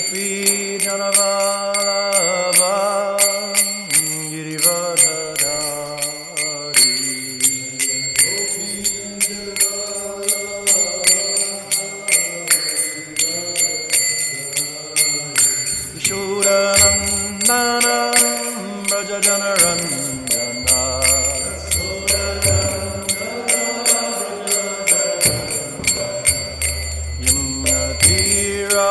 Gopi Janavallabha Girivardhari Yashodanandana Brajajanaranjana Yamunatira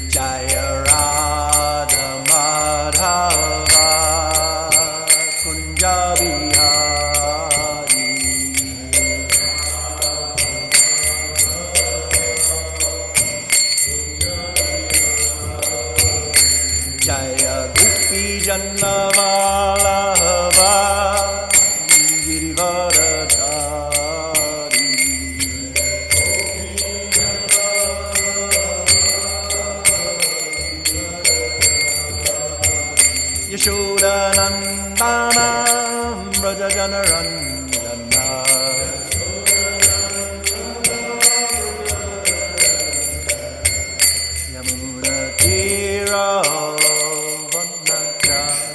Jaya Radha Madhava Kunja Bihari Jaya Gopi Janavallabha Girivardhari Yashodanandana Brajajanaranjana Yamunatira Vanachari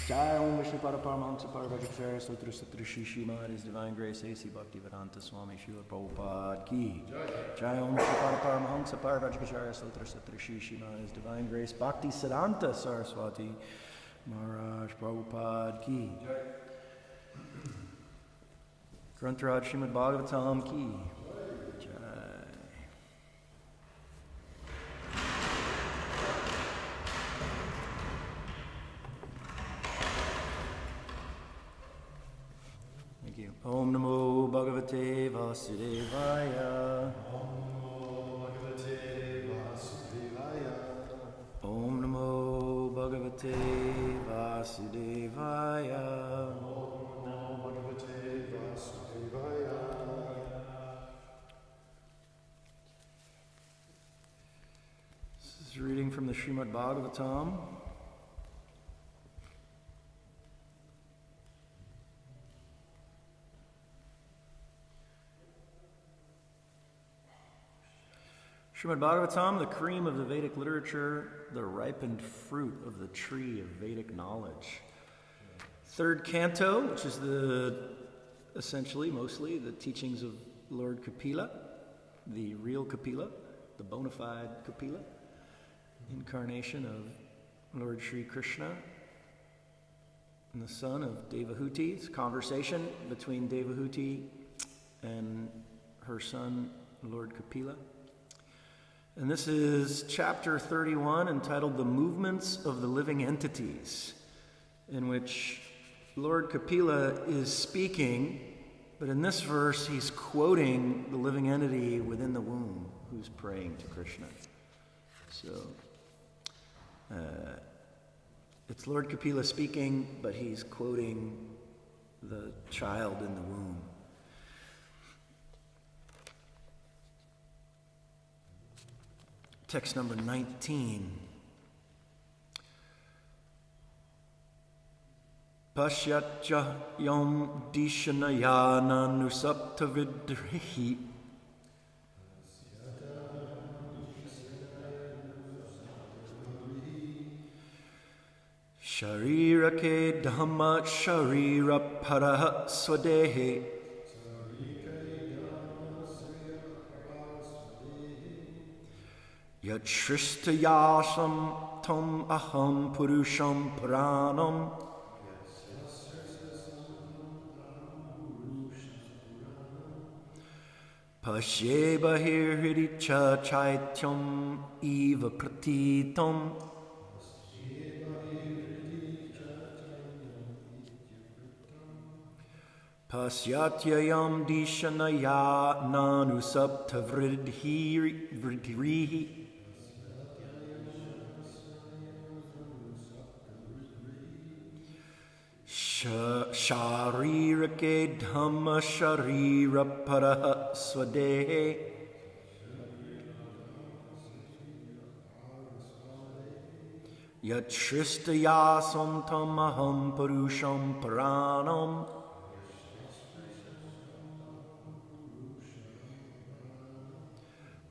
Jai Om Vishnu Pada Paramahamsa Parvajacharya Sutra Sutra Shishi His Divine Grace A.C. Bhaktivedanta Swami Srila Prabhupada Ki Jai Om Vishnu Pada Paramahamsa Parvajacharya Sutra Sutra Shishi His Divine Grace Bhakti Siddhanta Saraswati Maharaj Prabhupada Ki Grantharaj Srimad Bhagavatam Ki Jai. Thank you. Om Namo Bhagavate Vasudevaya. Om Namo Bhagavate Vasudevaya. This is a reading from the Srimad Bhagavatam. Srimad Bhagavatam, the cream of the Vedic literature, the ripened fruit of the tree of Vedic knowledge. Third canto, which is essentially, mostly, the teachings of Lord Kapila, the real Kapila, the bona fide Kapila, incarnation of Lord Sri Krishna and the son of Devahuti. It's a conversation between Devahuti and her son, Lord Kapila. And this is chapter 31, entitled The Movements of the Living Entities, in which Lord Kapila is speaking, but in this verse he's quoting the living entity within the womb who's praying to Krishna. So it's Lord Kapila speaking, but he's quoting the child in the womb. Text number 19. Pasyatya yom dishanayana nusaptavidrihi sharirake dhamma sharira paraha swadehe Yatrishtayasam tam aham purusham pranam Pasye bahirhiri cha chaityam eva pratitam Pasyatyayam dishanaya nanusapta vridhirihi Sharirake dhamma sharira paraha swadehe Yat Shristaya Santam Aham Purusham Paranam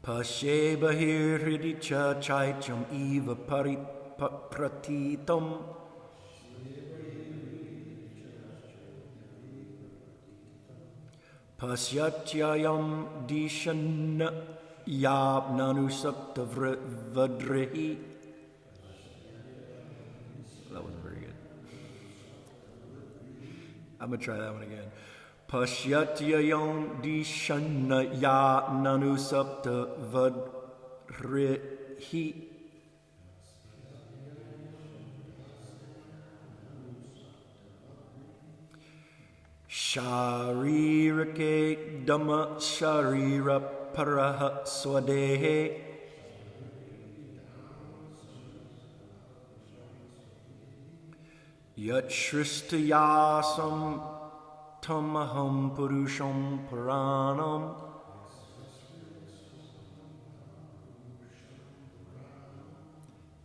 Pashe Bahir Hridicha Chaicham Eva Pratitam Pasyatyayam Dishan Yab Nanusapta Vadrehi. That wasn't very good. I'm going to try that one again. Pasyatyayam Dishan Ya Nanusapta Vadrehi. Sharirake Dhamma Sharira Paraha Swadehe Yat Shristayasam Tamaham Purusham Paranam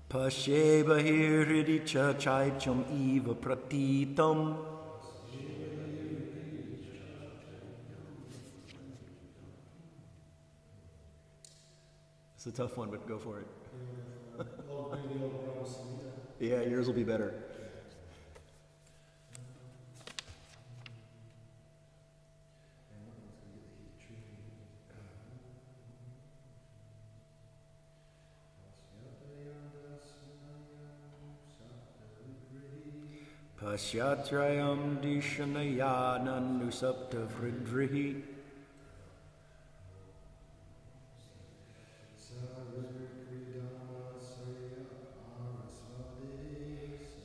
Pashe Bahiridicha Chaicham Eva Pratitam. It's a tough one, but go for it. Yeah, yours will be better. Pasyatrayam Dishanayana Nusapta Vridrihi.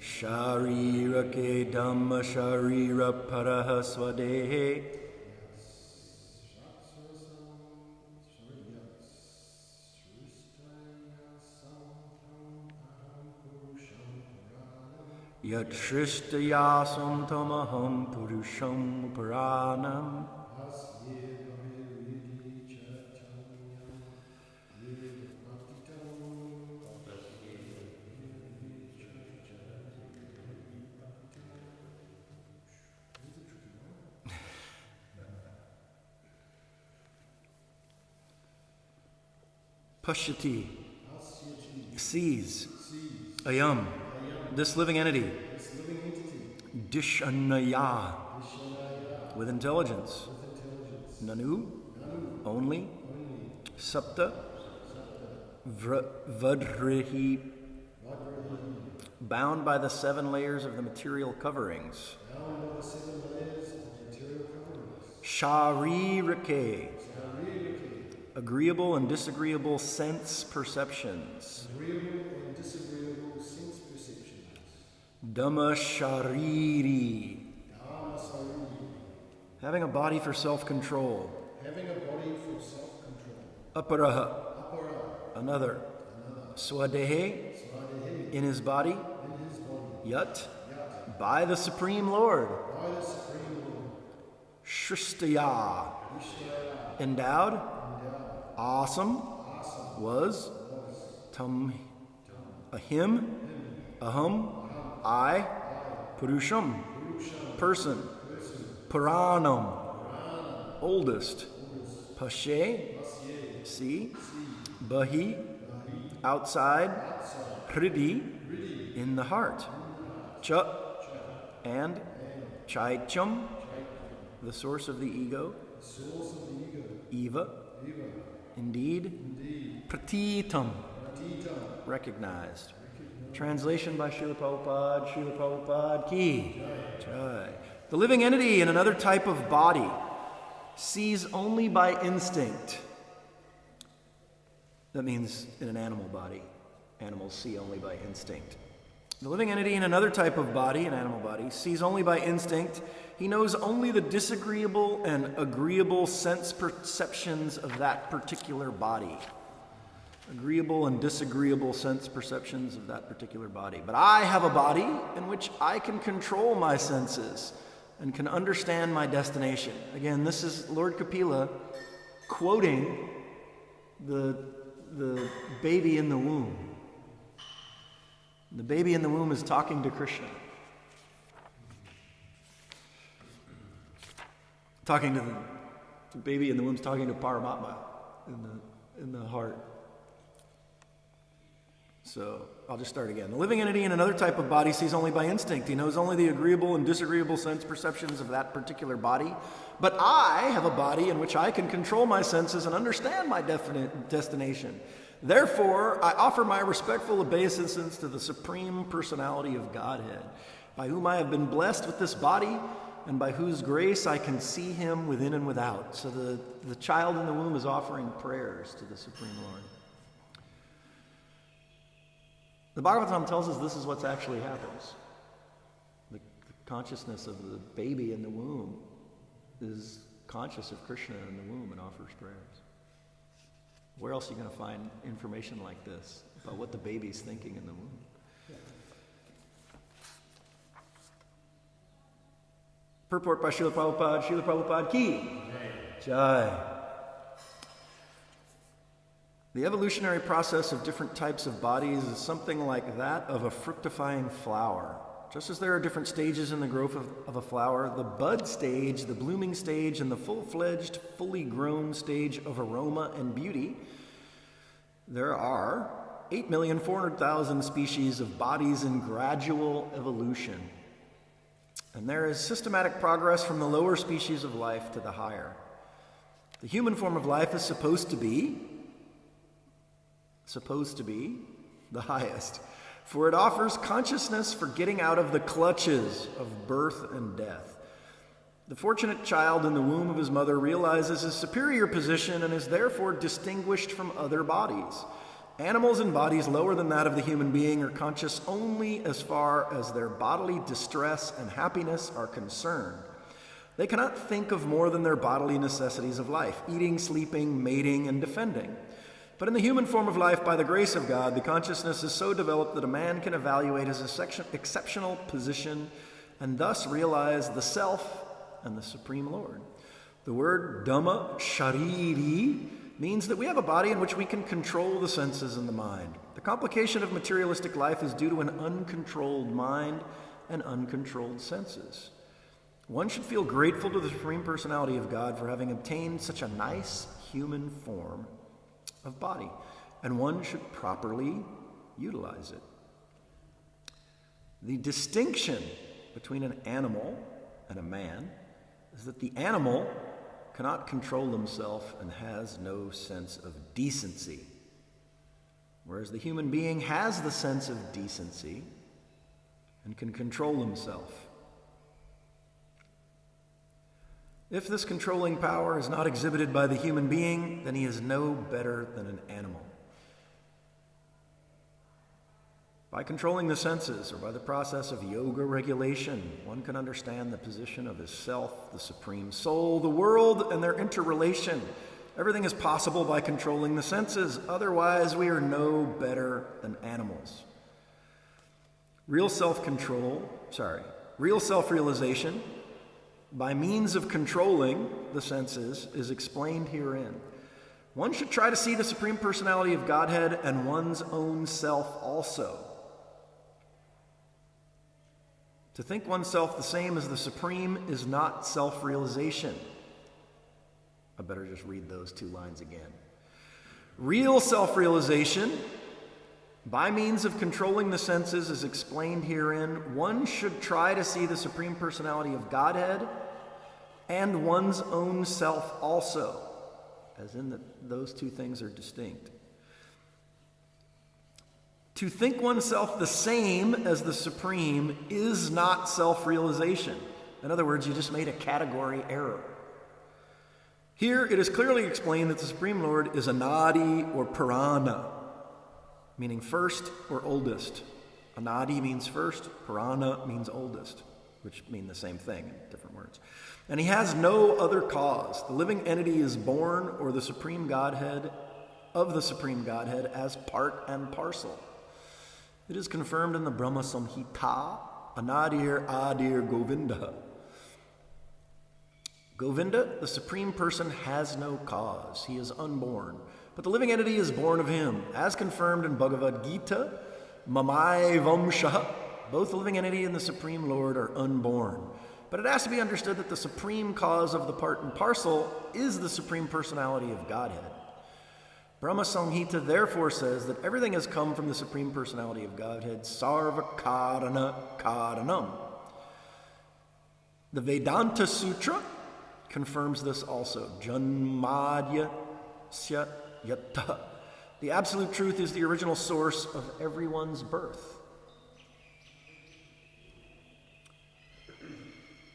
Sharirake Dhamma Sharira Paraha Swadehe. Yat Shristayasam Tamaham Purusham Paranam. Pashyati, sees, ayam, this living entity, dishanaya, with intelligence, nanu, only, sapta, vadrihi, bound by the 7 layers of the material coverings, sharirake, agreeable and disagreeable sense perceptions. Dhamma shariri, having a body for self-control. Aparaha, another. Swadehe, in his body. Yat, by the Supreme Lord. Shristaya, endowed. Awesome was tam, a him, aham, I, purusham, person, puranam, oldest, pashe, see, bahi, outside, hridi, in the heart, cha, and chaicham, the source of the ego, eva, indeed, pratitam, recognized. Translation by Srila Prabhupada ki jai. The living entity in another type of body sees only by instinct. That means in an animal body, animals see only by instinct. The living entity in another type of body, an animal body, sees only by instinct. He knows only the disagreeable and agreeable sense perceptions of that particular body. Agreeable and disagreeable sense perceptions of that particular body. But I have a body in which I can control my senses and can understand my destination. Again, this is Lord Kapila quoting the baby in the womb. The baby in the womb is talking to Krishna. The baby in the womb is talking to Paramatma in the heart. So I'll just start again. The living entity in another type of body sees only by instinct. He knows only the agreeable and disagreeable sense perceptions of that particular body. But I have a body in which I can control my senses and understand my definite destination. Therefore, I offer my respectful obeisance to the Supreme Personality of Godhead, by whom I have been blessed with this body, and by whose grace I can see him within and without. So the child in the womb is offering prayers to the Supreme Lord. The Bhagavatam tells us this is what actually happens. The consciousness of the baby in the womb is conscious of Krishna in the womb and offers prayers. Where else are you going to find information like this about what the baby's thinking in the womb? Purport by Srila Prabhupada ki Jai. The evolutionary process of different types of bodies is something like that of a fructifying flower. Just as there are different stages in the growth of a flower, the bud stage, the blooming stage, and the full-fledged, fully grown stage of aroma and beauty, there are 8,400,000 species of bodies in gradual evolution. And there is systematic progress from the lower species of life to the higher. The human form of life is supposed to be the highest, for it offers consciousness for getting out of the clutches of birth and death. The fortunate child in the womb of his mother realizes his superior position and is therefore distinguished from other bodies. Animals in bodies lower than that of the human being are conscious only as far as their bodily distress and happiness are concerned. They cannot think of more than their bodily necessities of life: eating, sleeping, mating, and defending. But in the human form of life, by the grace of God, the consciousness is so developed that a man can evaluate his exceptional position and thus realize the self and the Supreme Lord. The word Dhamma Shariri means that we have a body in which we can control the senses and the mind. The complication of materialistic life is due to an uncontrolled mind and uncontrolled senses. One should feel grateful to the Supreme Personality of God for having obtained such a nice human form of body, and one should properly utilize it. The distinction between an animal and a man is that the animal cannot control himself and has no sense of decency, whereas the human being has the sense of decency and can control himself. If this controlling power is not exhibited by the human being, then he is no better than an animal. By controlling the senses, or by the process of yoga regulation, one can understand the position of his self, the Supreme Soul, the world, and their interrelation. Everything is possible by controlling the senses. Otherwise, we are no better than animals. Real self-realization, by means of controlling the senses, is explained herein. One should try to see the Supreme Personality of Godhead and one's own self also. To think oneself the same as the Supreme is not self-realization. I better just read those two lines again. Real self-realization, by means of controlling the senses, is explained herein. One should try to see the Supreme Personality of Godhead and one's own self also, as in that those two things are distinct. To think oneself the same as the Supreme is not self-realization. In other words, you just made a category error. Here it is clearly explained that the Supreme Lord is Anadi or Purana, meaning first or oldest. Anadi means first, Purana means oldest, which mean the same thing in different words. And he has no other cause. The living entity is born, or the Supreme Godhead, of the Supreme Godhead as part and parcel. It is confirmed in the Brahma Samhita, Anadir Adir Govinda. Govinda, the Supreme Person, has no cause. He is unborn. But the living entity is born of him. As confirmed in Bhagavad Gita, Mamai Vamsha. Both the living entity and the Supreme Lord are unborn. But it has to be understood that the supreme cause of the part and parcel is the Supreme Personality of Godhead. Brahma Samhita therefore says that everything has come from the Supreme Personality of Godhead, Sarva Karana Karanam. The Vedanta Sutra confirms this also. Janmadya Sya Yatta. The absolute truth is the original source of everyone's birth.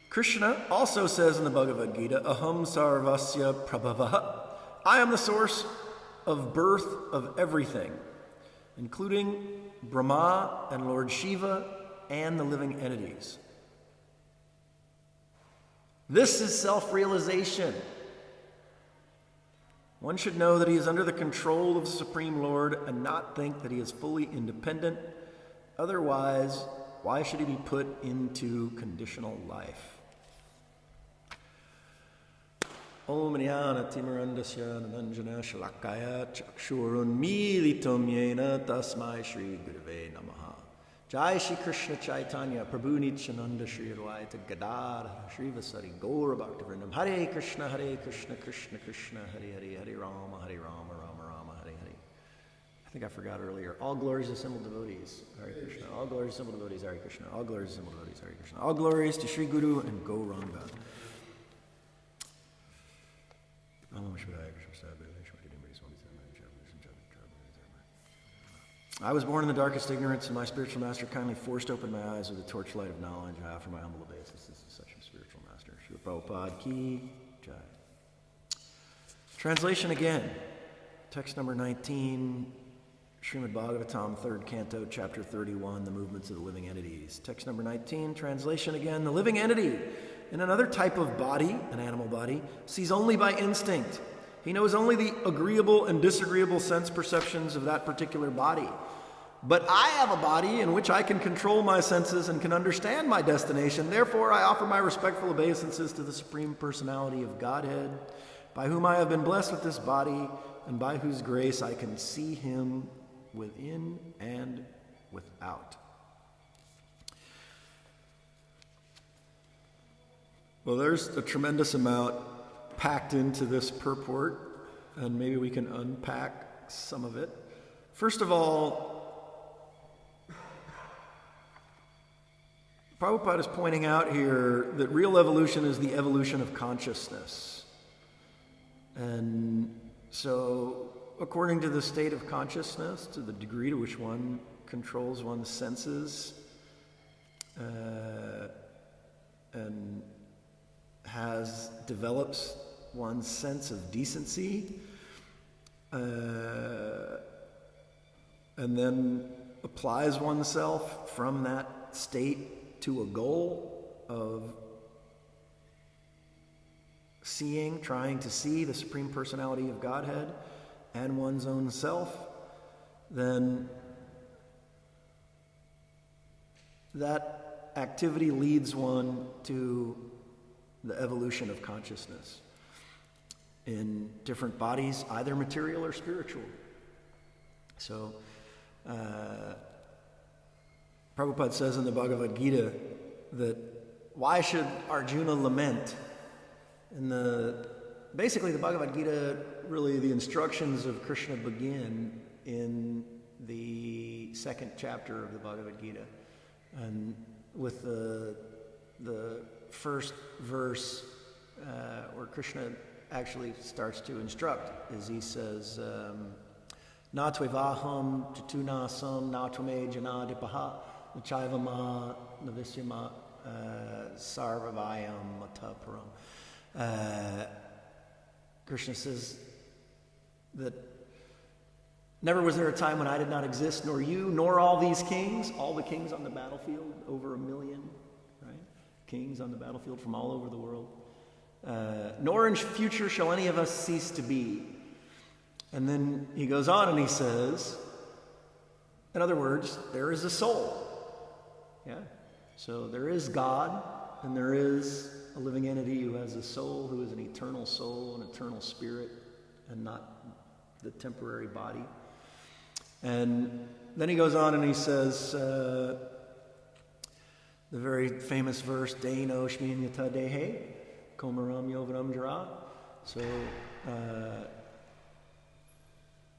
Krishna also says in the Bhagavad Gita, Aham Sarvasya Prabhavaha. I am the source of birth of everything, including Brahma and Lord Shiva and the living entities. This is self-realization. One should know that he is under the control of the Supreme Lord and not think that he is fully independent. Otherwise, why should he be put into conditional life? Om Jnana Timirandasya Nananjana Shalakaya Chakshurunmilitam Yena Tasmai Shri Gurave Namaha. Jai Shri Krishna Chaitanya Prabhu Nityananda Shri Advaita Gadadhara Shri Vasari Gaura Bhaktivinoda Hare Krishna Krishna Krishna Hare Hare Hare Rama Rama Rama Hare Hare. I think I forgot earlier. All glories to assembled devotees, Hare Krishna. All glories to assembled devotees, Hare Krishna. All glories to assembled devotees, Hare Krishna. All glories to Shri Guru and Gauranga. I was born in the darkest ignorance, and my spiritual master kindly forced open my eyes with the torchlight of knowledge. I offer my humble obeisance to such a spiritual master. Srila Prabhupada Ki Jai. Translation again. Text number 19, Srimad Bhagavatam, 3rd Canto, Chapter 31, The Movements of the Living Entities. Text number 19, translation again. The living entity, in another type of body, an animal body, sees only by instinct. He knows only the agreeable and disagreeable sense perceptions of that particular body. But I have a body in which I can control my senses and can understand my destination. Therefore, I offer my respectful obeisances to the Supreme Personality of Godhead, by whom I have been blessed with this body, and by whose grace I can see him within and without. Well, there's a tremendous amount packed into this purport, and maybe we can unpack some of it. First of all, Prabhupada is pointing out here that real evolution is the evolution of consciousness. And so, according to the state of consciousness, to the degree to which one controls one's senses, and develops one's sense of decency, and then applies oneself from that state to a goal of trying to see the Supreme Personality of Godhead and one's own self, then that activity leads one to the evolution of consciousness in different bodies, either material or spiritual. So, Prabhupada says in the Bhagavad Gita that why should Arjuna lament? Basically the Bhagavad Gita, really the instructions of Krishna begin in the 2nd chapter of the Bhagavad Gita, and with the first verse where Krishna actually starts to instruct, as he says, Na tvevaham chatunasam na tvame janadipaha nachaivama navisyama sarvavayam mataparam. Krishna says that never was there a time when I did not exist, nor you, nor all these kings, all the kings on the battlefield, over 1 million, right? Kings on the battlefield from all over the world. Nor in future shall any of us cease to be. And then he goes on and he says, in other words, there is a soul. Yeah? So there is God, and there is a living entity who has a soul, who is an eternal soul, an eternal spirit, and not the temporary body. And then he goes on and he says the very famous verse, Deino Shmin Yata Dehe, Komaram Yovram Jara. So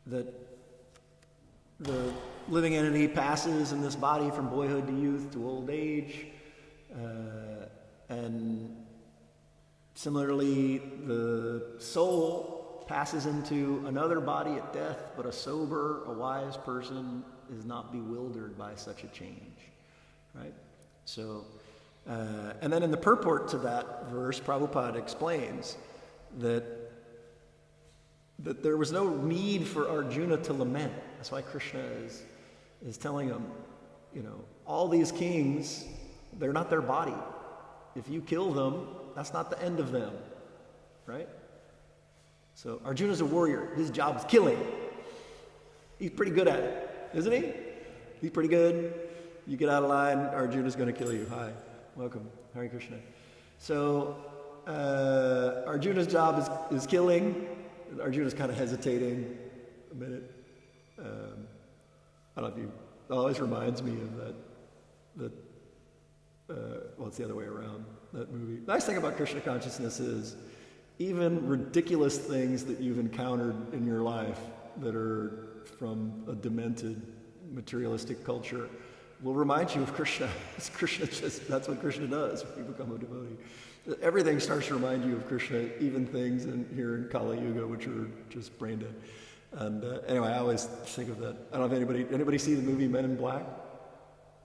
that the living entity passes in this body from boyhood to youth to old age, and similarly the soul passes into another body at death, but a sober, a wise person is not bewildered by such a change, right? So, and then in the purport to that verse, Prabhupada explains that there was no need for Arjuna to lament. That's why Krishna is telling him, all these kings, they're not their body. If you kill them, that's not the end of them, right? So Arjuna's a warrior. His job is killing. He's pretty good at it, isn't he? He's pretty good. You get out of line, Arjuna's going to kill you. Hi, welcome, Hare Krishna. So Arjuna's job is killing. Arjuna's kind of hesitating a minute. I don't know if it always reminds me of that well, it's the other way around, that movie. The nice thing about Krishna consciousness is even ridiculous things that you've encountered in your life that are from a demented materialistic culture will remind you of Krishna. That's what Krishna does when you become a devotee. Everything starts to remind you of Krishna, even things here in Kali Yuga, which are just brain dead. And anyway, I always think of that. I don't know if anybody see the movie Men in Black?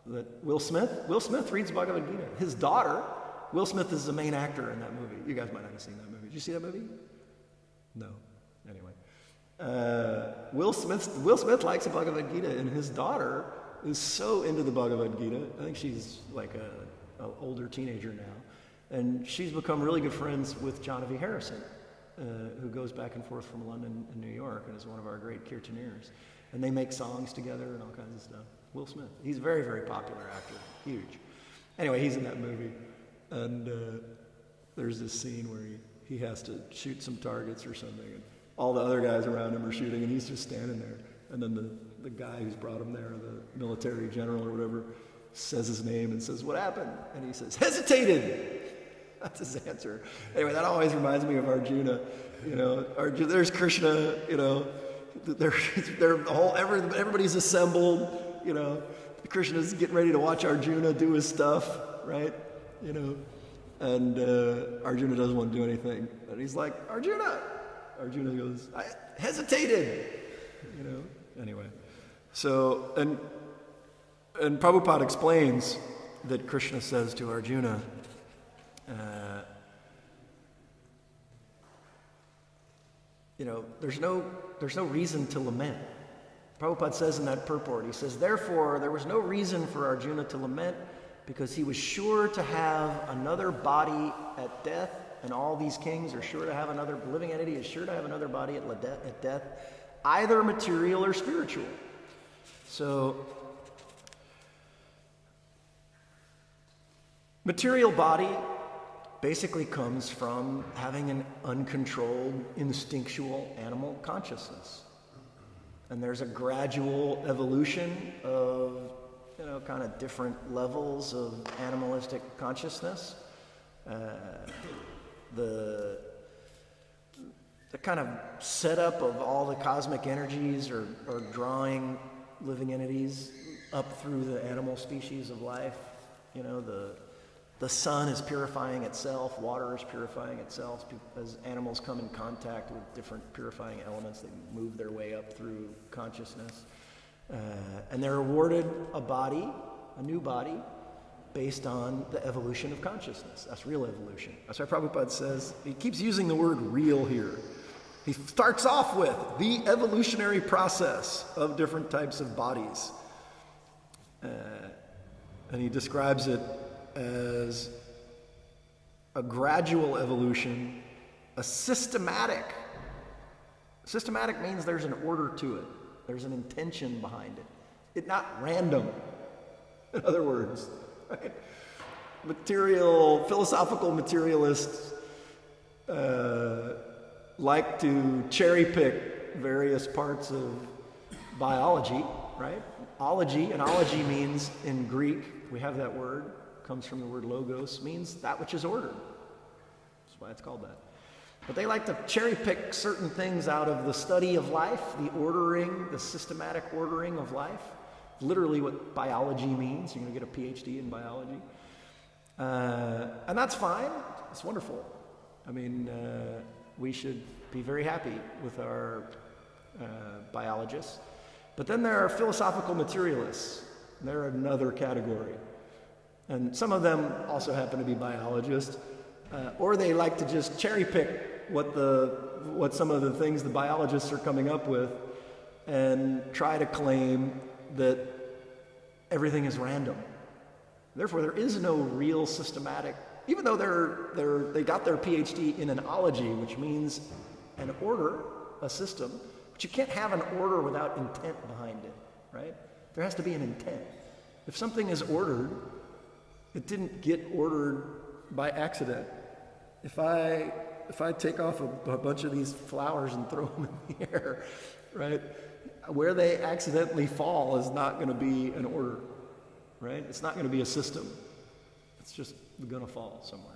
That Will Smith reads Bhagavad Gita. His daughter, Will Smith is the main actor in that movie. You guys might not have seen that movie. Did you see that movie? No. Anyway. Will Smith likes the Bhagavad Gita, and his daughter is so into the Bhagavad Gita. I think she's like an older teenager now. And she's become really good friends with John Harrison, who goes back and forth from London and New York and is one of our great kirtaneers. And they make songs together and all kinds of stuff. Will Smith. He's a very, very popular actor. Huge. Anyway, he's in that movie. And there's this scene where he has to shoot some targets or something. And all the other guys around him are shooting, and he's just standing there. And then the guy who's brought him there, the military general or whatever, says his name and says, "What happened?" And he says, "Hesitated." That's his answer. Anyway, that always reminds me of Arjuna. Arjuna, there's Krishna. Everybody's assembled. Krishna's getting ready to watch Arjuna do his stuff, right? And Arjuna doesn't want to do anything, and he's like, "Arjuna." Arjuna goes, "I hesitated." Anyway, so and Prabhupada explains that Krishna says to Arjuna, there's no reason to lament. Prabhupada says in that purport, he says, therefore, there was no reason for Arjuna to lament because he was sure to have another body at death, and all these kings are sure to have another, living entity is sure to have another body at death, either material or spiritual. So, material body basically comes from having an uncontrolled, instinctual animal consciousness. And there's a gradual evolution of, kind of different levels of animalistic consciousness. The kind of setup of all the cosmic energies are drawing living entities up through the animal species of life. The sun is purifying itself, water is purifying itself. As animals come in contact with different purifying elements, they move their way up through consciousness. And they're awarded a new body, based on the evolution of consciousness. That's real evolution. That's why Prabhupada says, he keeps using the word real here. He starts off with the evolutionary process of different types of bodies. And he describes it as a gradual evolution, a systematic. Systematic means there's an order to it. There's an intention behind it. It's not random, in other words. Right? Philosophical materialists like to cherry pick various parts of biology right? Ology, and ology means in Greek, we have that word, comes from the word logos, means that which is ordered. That's why it's called that. But they like to cherry pick certain things out of the study of life, the ordering, the systematic ordering of life. Literally what biology means. You're going to get a PhD in biology. And that's fine. It's wonderful. I mean, we should be very happy with our biologists. But then there are philosophical materialists. They're another category. And some of them also happen to be biologists. Or they like to just cherry pick what some of the things the biologists are coming up with and try to claim that everything is random. Therefore, there is no real systematic, even though they got their PhD in an ology, which means an order, a system, but you can't have an order without intent behind it, right? There has to be an intent. If something is ordered, it didn't get ordered by accident. If I take off a bunch of these flowers and throw them in the air, right, where they accidentally fall is not going to be an order, right? It's not going to be a system. It's just going to fall somewhere.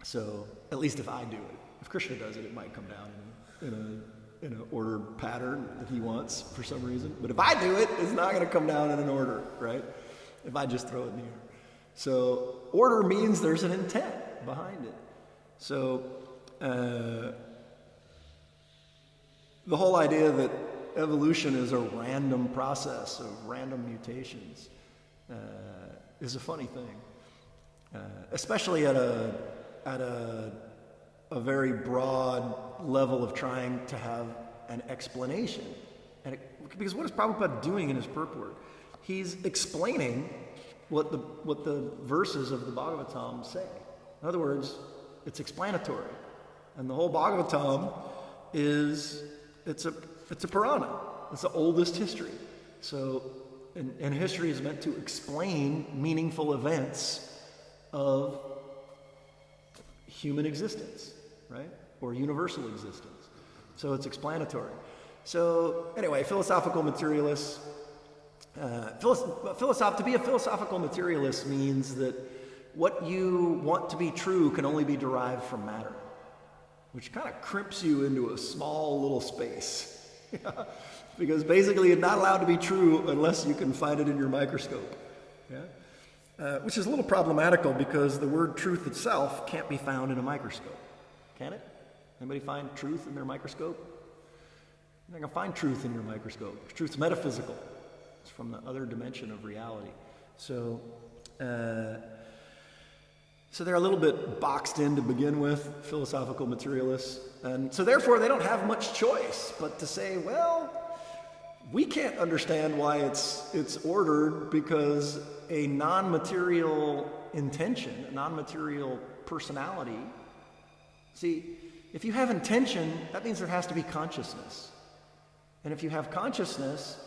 So, at least if I do it. If Krishna does it, it might come down in an order pattern that he wants for some reason. But if I do it, it's not going to come down in an order, right? If I just throw it in the air. So, order means there's an intent behind it. So, the whole idea that evolution is a random process of random mutations is a funny thing, especially at a very broad level of trying to have an explanation. Because what is Prabhupada doing in his purport? He's explaining what the verses of the Bhagavatam say. In other words, it's explanatory. And the whole Bhagavatam it's a Purana. It's the oldest history. So, and history is meant to explain meaningful events of human existence, right? Or universal existence. So it's explanatory. So anyway, philosophical materialists, to be a philosophical materialist means that what you want to be true can only be derived from matter, which kind of crimps you into a small little space. Because basically it's not allowed to be true unless you can find it in your microscope. Yeah? Which is a little problematical because the word truth itself can't be found in a microscope. Can it? Anybody find truth in their microscope? You're not going to find truth in your microscope. Truth's metaphysical. It's from the other dimension of reality. So they're a little bit boxed in to begin with, philosophical materialists. And so therefore they don't have much choice but to say, well, we can't understand why it's ordered because a non-material intention, a non-material personality. See, if you have intention, that means there has to be consciousness. And if you have consciousness,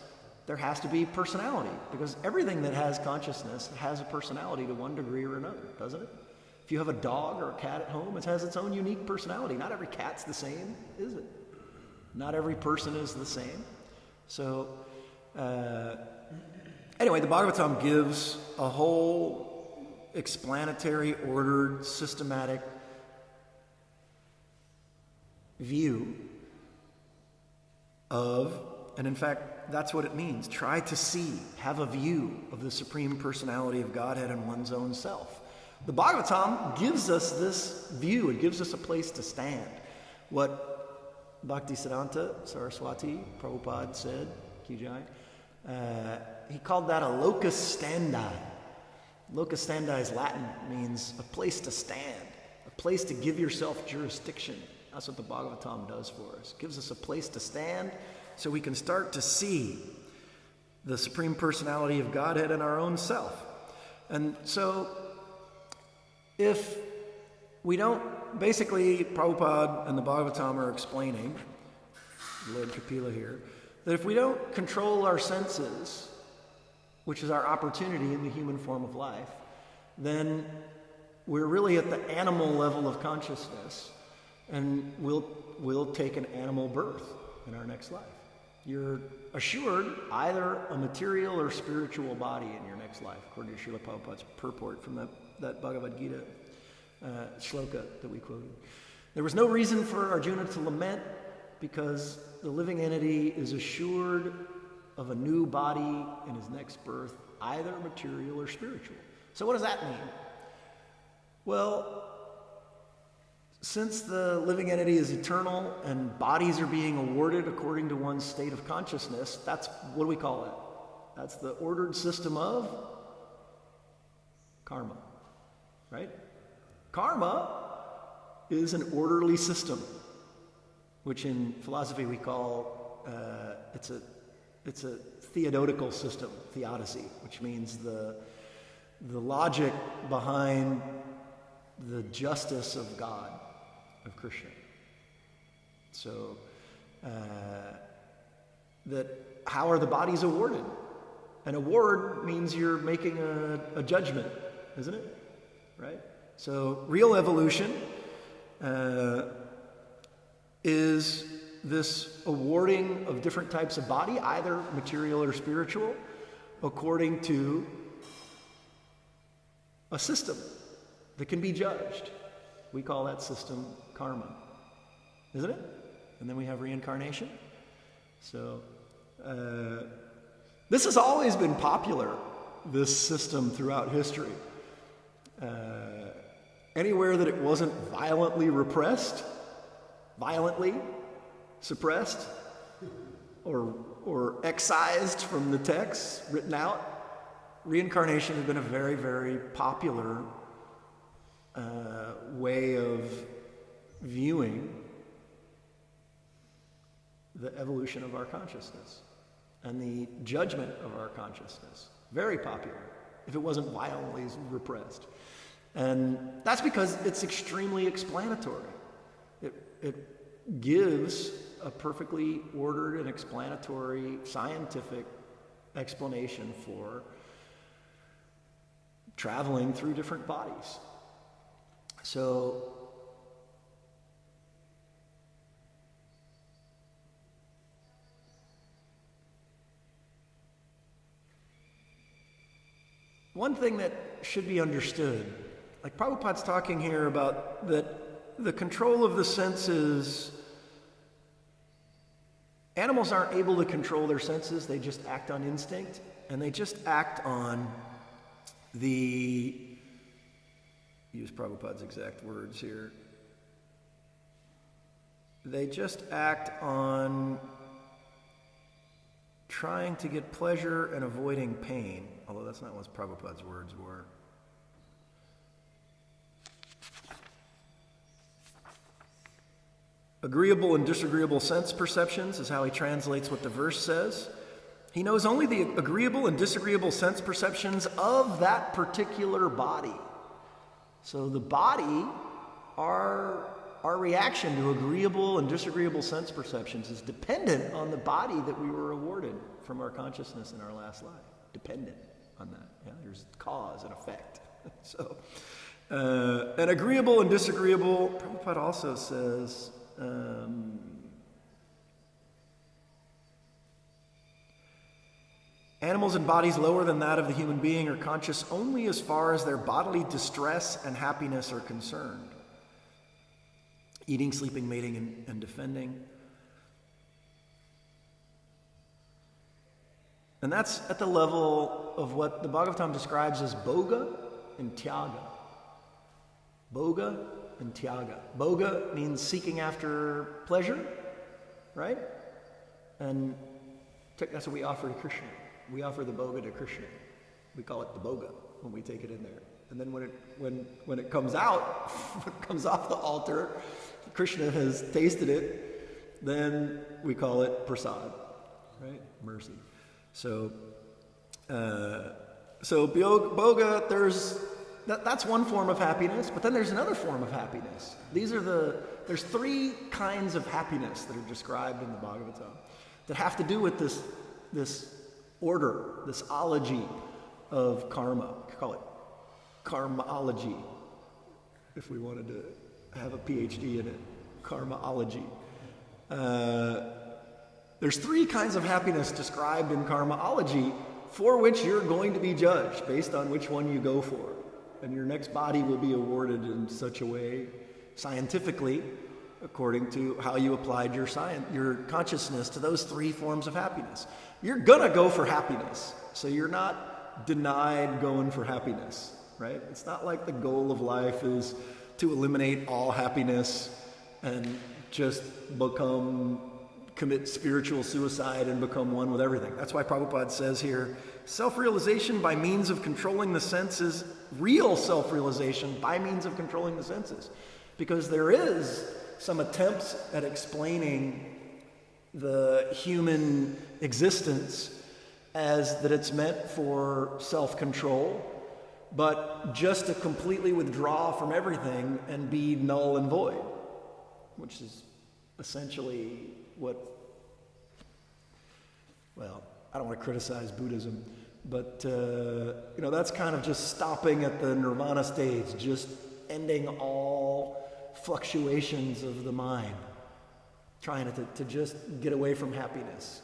there has to be personality, because everything that has consciousness has a personality to one degree or another, doesn't it? If you have a dog or a cat at home, it has its own unique personality. Not every cat's the same, is it? Not every person is the same. So, anyway, the Bhagavatam gives a whole explanatory, ordered, systematic view of, and in fact, that's what it means. Try to see, have a view of the Supreme Personality of Godhead in one's own self. The Bhagavatam gives us this view. It gives us a place to stand. What Bhaktisiddhanta Saraswati Prabhupada said, Kijai, he called that a locus standi. Locus standi is Latin, means a place to stand, a place to give yourself jurisdiction. That's what the Bhagavatam does for us. It gives us a place to stand so we can start to see the Supreme Personality of Godhead in our own self. And so, if we don't, basically Prabhupada and the Bhagavatam are explaining, Lord Kapila here, that if we don't control our senses, which is our opportunity in the human form of life, then we're really at the animal level of consciousness, and we'll take an animal birth in our next life. You're assured either a material or spiritual body in your next life, according to Srila Prabhupada's purport from that Bhagavad Gita shloka that we quoted. There was no reason for Arjuna to lament because the living entity is assured of a new body in his next birth, either material or spiritual. So what does that mean? Well, since the living entity is eternal and bodies are being awarded according to one's state of consciousness, that's, what do we call that? That's the ordered system of karma, right? Karma is an orderly system, which in philosophy we call, it's a theododical system, theodicy, which means the logic behind the justice of God, of Krishna. So, that how are the bodies awarded? An award means you're making a judgment, isn't it? Right? So, real evolution is this awarding of different types of body, either material or spiritual, according to a system that can be judged. We call that system karma, isn't it? And then we have reincarnation. So this has always been popular, this system throughout history. Anywhere that it wasn't violently repressed, violently suppressed, or excised from the text, written out, reincarnation has been a very, very popular way of viewing the evolution of our consciousness and the judgment of our consciousness. Very popular, if it wasn't violently repressed. And that's because it's extremely explanatory. It gives a perfectly ordered and explanatory scientific explanation for traveling through different bodies. So, one thing that should be understood, like Prabhupada's talking here about that the control of the senses, animals aren't able to control their senses, they just act on instinct, and they just act on use Prabhupada's exact words here. They just act on trying to get pleasure and avoiding pain, although that's not what Prabhupada's words were. Agreeable and disagreeable sense perceptions is how he translates what the verse says. He knows only the agreeable and disagreeable sense perceptions of that particular body. So the body, our reaction to agreeable and disagreeable sense perceptions is dependent on the body that we were awarded from our consciousness in our last life. Dependent on that. Yeah? There's cause and effect. So, and agreeable and disagreeable, Prabhupada also says, animals in bodies lower than that of the human being are conscious only as far as their bodily distress and happiness are concerned. Eating, sleeping, mating, and defending. And that's at the level of what the Bhagavatam describes as bhoga and tyaga. Bhoga and tyaga. Bhoga means seeking after pleasure, right? And that's what we offer to Krishna. We offer the bhoga to Krishna. We call it the bhoga when we take it in there. And then when it comes out, when it comes off the altar, Krishna has tasted it, then we call it prasad, right? Mercy. So bhoga, that's one form of happiness, but then there's another form of happiness. There's three kinds of happiness that are described in the Bhagavatam that have to do with this order, this ology of karma. We call it karmaology, if we wanted to have a PhD in it. Karmaology. There's 3 kinds of happiness described in karmaology for which you're going to be judged based on which one you go for. And your next body will be awarded in such a way, scientifically, according to how you applied your consciousness to those 3 forms of happiness. You're gonna go for happiness, so you're not denied going for happiness, right? It's not like the goal of life is to eliminate all happiness and just commit spiritual suicide and become one with everything. That's why Prabhupada says here, self-realization by means of controlling the senses, real self-realization by means of controlling the senses. Because there is some attempts at explaining the human existence as that it's meant for self-control, but just to completely withdraw from everything and be null and void, which is essentially I don't want to criticize Buddhism, but that's kind of just stopping at the nirvana stage, just ending all fluctuations of the mind, trying to just get away from happiness,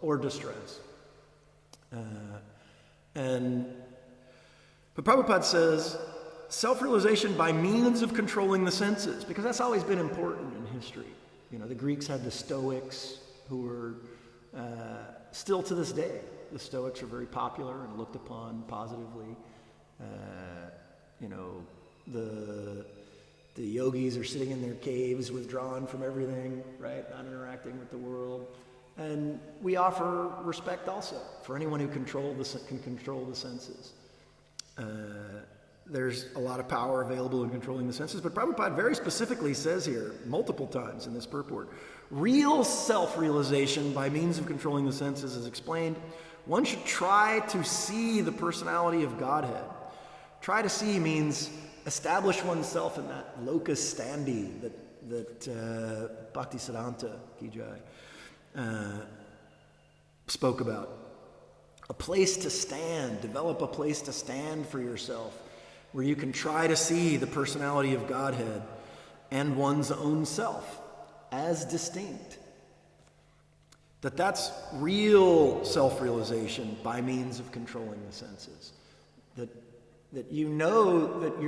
or distress. But Prabhupada says, self-realization by means of controlling the senses, because that's always been important in history. The Greeks had the Stoics, who were still to this day. The Stoics are very popular and looked upon positively. The yogis are sitting in their caves, withdrawn from everything, right? Not interacting with the world. And we offer respect also for anyone who can control the senses. There's a lot of power available in controlling the senses, but Prabhupada very specifically says here, multiple times in this purport, real self-realization by means of controlling the senses is explained. One should try to see the personality of Godhead. Try to see means establish oneself in that locus standi that Bhaktisiddhanta Ki Jai spoke about. A place to stand, develop a place to stand for yourself, where you can try to see the personality of Godhead and one's own self as distinct. That's real self-realization by means of controlling the senses. That you know that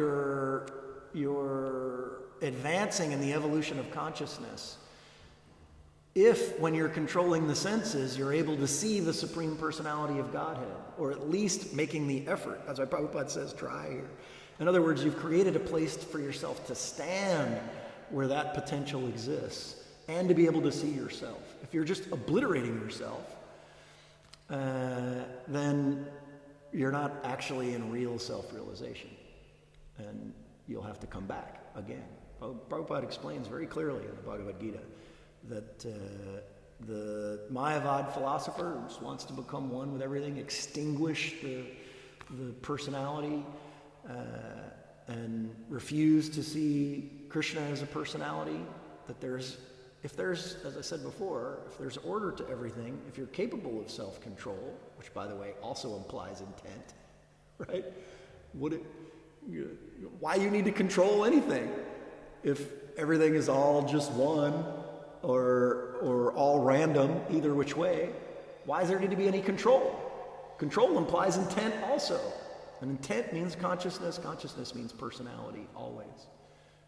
you're advancing in the evolution of consciousness if, when you're controlling the senses, you're able to see the Supreme Personality of Godhead, or at least making the effort. That's why Prabhupada says, try here. In other words, you've created a place for yourself to stand where that potential exists and to be able to see yourself. If you're just obliterating yourself, then you're not actually in real self-realization, and you'll have to come back again. Prabhupada explains very clearly in the Bhagavad Gita that the Mayavad philosopher just wants to become one with everything, extinguish the personality, and refuse to see Krishna as a personality. That if there's, as I said before, if there's order to everything, if you're capable of self-control, which, by the way, also implies intent, right? Why you need to control anything if everything is all just one or all random, either which way? Why does there need to be any control? Control implies intent also. And intent means consciousness. Consciousness means personality, always.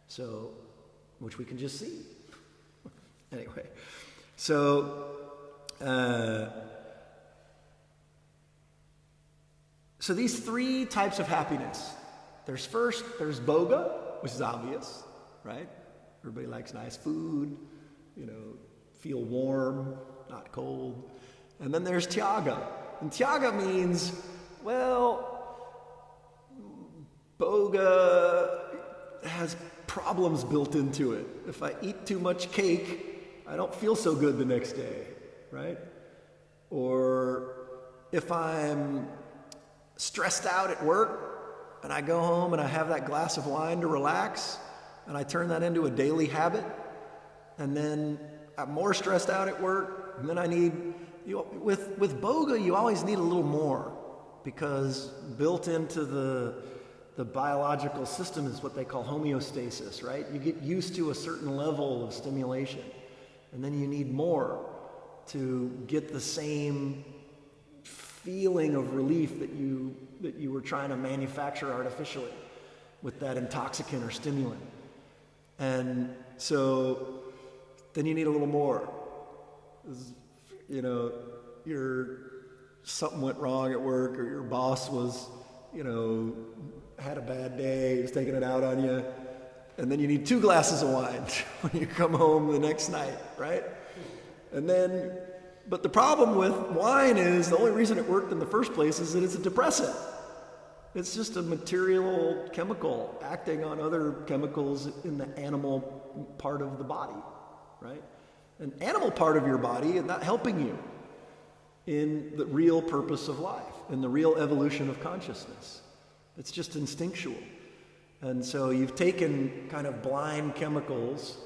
So, which we can just see. Anyway, so these 3 types of happiness. There's bhoga, which is obvious, right? Everybody likes nice food, feel warm, not cold. And then there's tyaga. And tyaga means, bhoga has problems built into it. If I eat too much cake, I don't feel so good the next day, right? Or if I'm stressed out at work and I go home and I have that glass of wine to relax and I turn that into a daily habit, and then I'm more stressed out at work, and then I need, with bhoga, you always need a little more, because built into the biological system is what they call homeostasis, right? You get used to a certain level of stimulation. And then you need more to get the same feeling of relief that you were trying to manufacture artificially with that intoxicant or stimulant. And so then you need a little more. You know, something went wrong at work, or your boss was, had a bad day, was taking it out on you, and then you need 2 glasses of wine when you come home the next night, right? But the problem with wine is the only reason it worked in the first place is that it's a depressant. It's just a material chemical acting on other chemicals in the animal part of the body, right? An animal part of your body is not helping you in the real purpose of life, in the real evolution of consciousness. It's just instinctual. And so you've taken kind of blind chemicals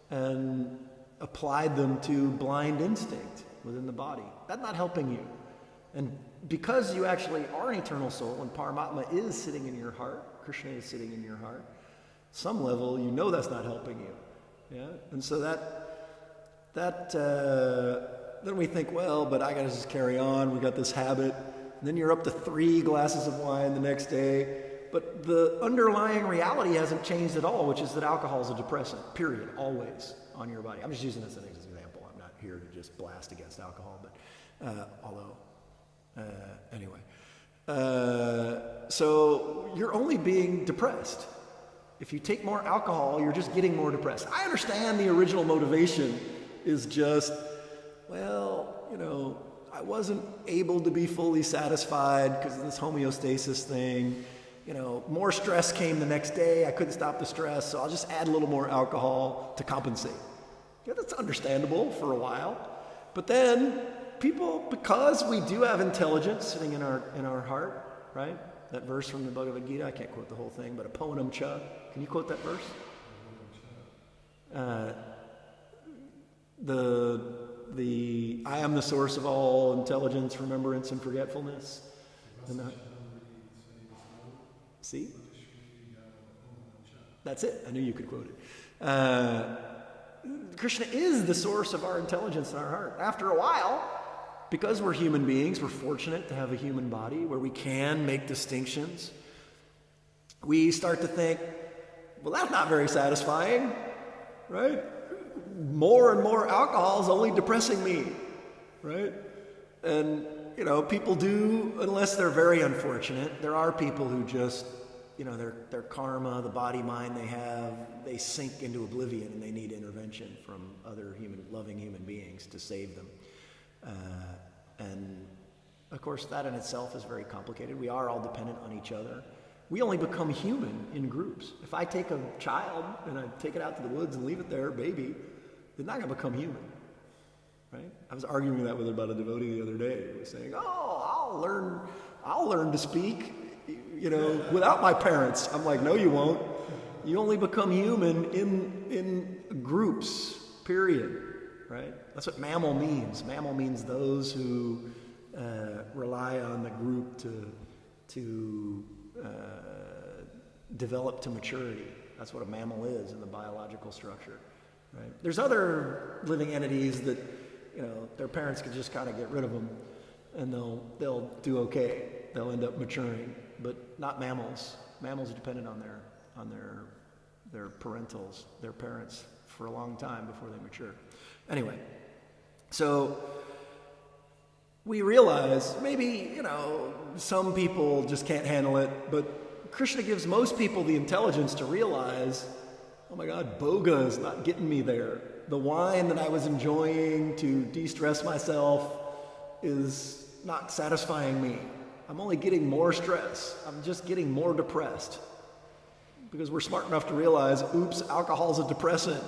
and applied them to blind instinct within the body. That's not helping you. And because you actually are an eternal soul and Paramatma is sitting in your heart, Krishna is sitting in your heart, some level you know that's not helping you. Yeah? And so then we think, well, but I gotta just carry on, we got this habit. And then you're up to 3 glasses of wine the next day. But the underlying reality hasn't changed at all, which is that alcohol is a depressant, period, always on your body. I'm just using this as an example. I'm not here to just blast against alcohol, but anyway. So you're only being depressed. If you take more alcohol, you're just getting more depressed. I understand the original motivation is just, well, I wasn't able to be fully satisfied because of this homeostasis thing. More stress came the next day. I couldn't stop the stress, so I'll just add a little more alcohol to compensate. Yeah, that's understandable for a while. But then people, because we do have intelligence sitting in our heart, right? That verse from the Bhagavad Gita, I can't quote the whole thing, but Aponam Cha. Can you quote that verse? The I am the source of all intelligence, remembrance, and forgetfulness. See? That's it. I knew you could quote it. Krishna is the source of our intelligence in our heart. After a while, because we're human beings, we're fortunate to have a human body where we can make distinctions. We start to think, well, that's not very satisfying, right? More and more alcohol is only depressing me, right? And, people do, unless they're very unfortunate, there are people who just, their karma, the body mind they have, they sink into oblivion and they need intervention from other loving human beings to save them. And, of course, that in itself is very complicated. We are all dependent on each other. We only become human in groups. If I take a child and I take it out to the woods and leave it there, baby, they're not going to become human, right? I was arguing that with about a devotee the other day. He was saying, I'll learn to speak, without my parents. I'm like, no, you won't. You only become human in groups, period, right? That's what mammal means. Mammal means those who rely on the group to develop to maturity. That's what a mammal is in the biological structure. Right. There's other living entities that, their parents could just kind of get rid of them, and they'll do okay. They'll end up maturing, but not mammals. Mammals are dependent on their parentals, their parents, for a long time before they mature. Anyway, so we realize maybe some people just can't handle it, but Krishna gives most people the intelligence to realize, oh my God, boga is not getting me there. The wine that I was enjoying to de-stress myself is not satisfying me. I'm only getting more stress. I'm just getting more depressed. Because we're smart enough to realize, oops, alcohol's a depressant.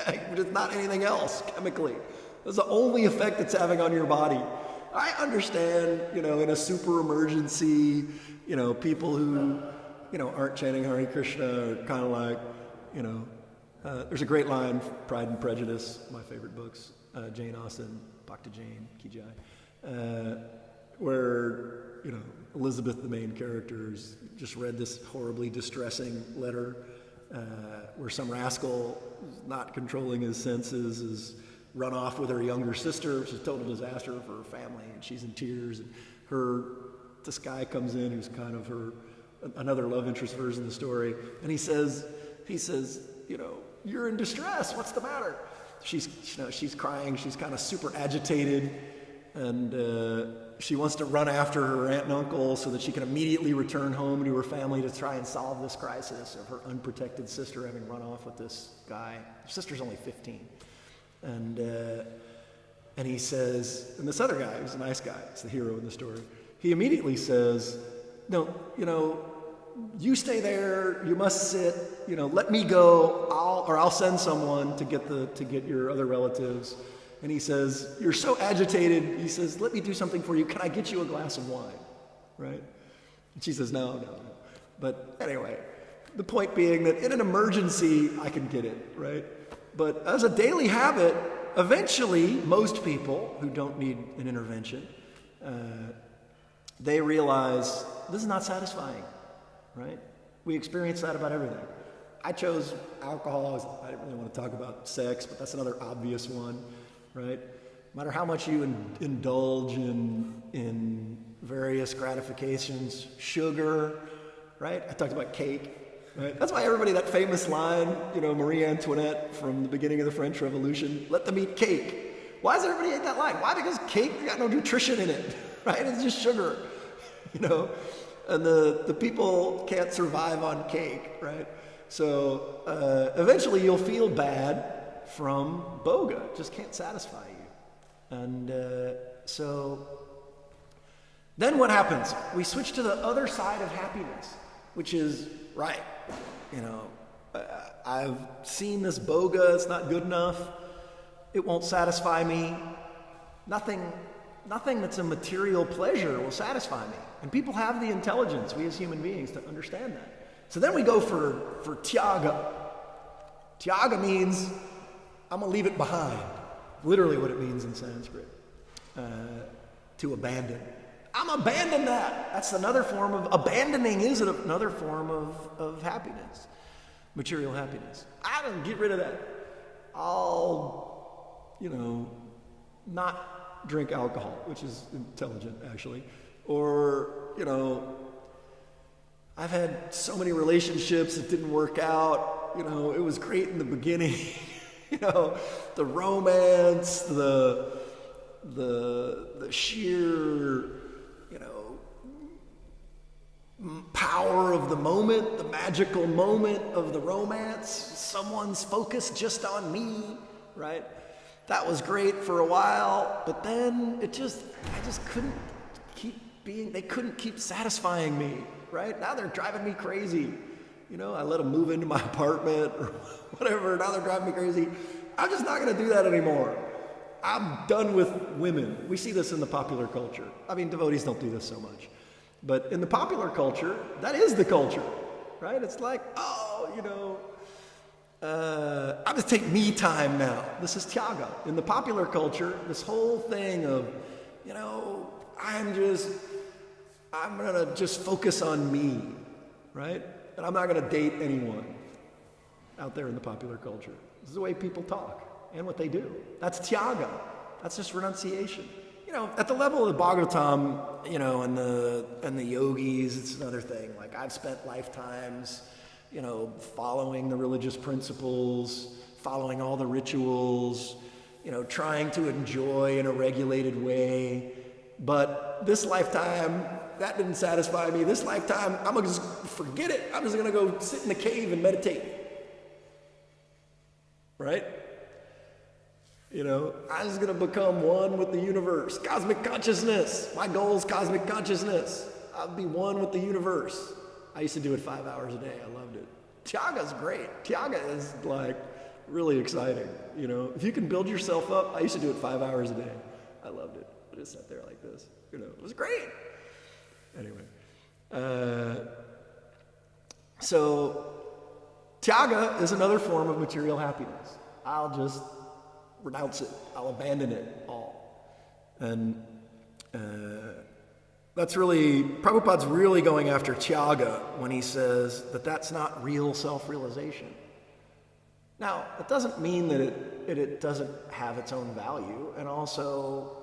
It's not anything else chemically. That's the only effect it's having on your body. I understand, in a super emergency, people who, aren't chanting Hare Krishna are kind of like, there's a great line, Pride and Prejudice, my favorite books, Jane Austen, Bhakta Jane, Ki Jai, where, Elizabeth, the main character, just read this horribly distressing letter where some rascal, not controlling his senses, is run off with her younger sister, which is a total disaster for her family, and she's in tears. And this guy comes in who's kind of another love interest version of the story, and he says, you're in distress. What's the matter? She's crying. She's kind of super agitated, and she wants to run after her aunt and uncle so that she can immediately return home to her family to try and solve this crisis of her unprotected sister having run off with this guy. Her sister's only 15. And he says, and this other guy, who's a nice guy, it's the hero in the story, he immediately says, no, you stay there, you must sit, let me go, I'll send someone to get your other relatives. And he says, you're so agitated, he says, let me do something for you, can I get you a glass of wine, right? And she says, no. But anyway, the point being that in an emergency, I can get it, right? But as a daily habit, eventually, most people who don't need an intervention, they realize this is not satisfying, right? We experience that about everything. I chose alcohol. I didn't really want to talk about sex, but that's another obvious one, right? No matter how much you indulge in various gratifications, sugar, right? I talked about cake. Right? That's why that famous line, Marie Antoinette from the beginning of the French Revolution, let them eat cake. Why does everybody hate that line? Why? Because cake got no nutrition in it, right? It's just sugar, and the people can't survive on cake, right? So eventually you'll feel bad from boga. It just can't satisfy you. And so then what happens? We switch to the other side of happiness, which is, right, I've seen this boga, it's not good enough, it won't satisfy me. Nothing that's a material pleasure will satisfy me. And people have the intelligence, we as human beings, to understand that. So then we go for tyaga. Tyaga means, I'm going to leave it behind. Literally what it means in Sanskrit. To abandon. I'm abandon that. That's another form of abandoning. Is another form of happiness, material happiness. I don't get rid of that. I'll, not drink alcohol, which is intelligent actually, or I've had so many relationships that didn't work out. It was great in the beginning. The romance, the sheer power of the moment, the magical moment of the romance, someone's focused just on me, right? That was great for a while, but then I just couldn't they couldn't keep satisfying me, right? Now they're driving me crazy. I let them move into my apartment or whatever, now they're driving me crazy. I'm just not gonna do that anymore. I'm done with women. We see this in the popular culture. I mean, devotees don't do this so much. But in the popular culture, that is the culture, right? It's like, I'm just taking me time now. This is tyaga. In the popular culture, this whole thing of, I'm gonna just focus on me, right? And I'm not gonna date anyone out there in the popular culture. This is the way people talk and what they do. That's tyaga. That's just renunciation. At the level of the Bhagavatam, and the yogis, it's another thing. Like I've spent lifetimes, following the religious principles, following all the rituals, trying to enjoy in a regulated way. But this lifetime, that didn't satisfy me. This lifetime, I'm gonna just forget it. I'm just gonna go sit in the cave and meditate. Right? I'm just going to become one with the universe. Cosmic consciousness. My goal is cosmic consciousness. I'll be one with the universe. I used to do it 5 hours a day. I loved it. Tyaga's great. Tyaga is really exciting. If you can build yourself up, I used to do it 5 hours a day. I loved it. I just sat there like this. It was great. Anyway. So tyaga is another form of material happiness. I'll just renounce it. I'll abandon it all. And Prabhupada's really going after Tyaga when he says that that's not real self-realization. Now, it doesn't mean that it doesn't have its own value, and also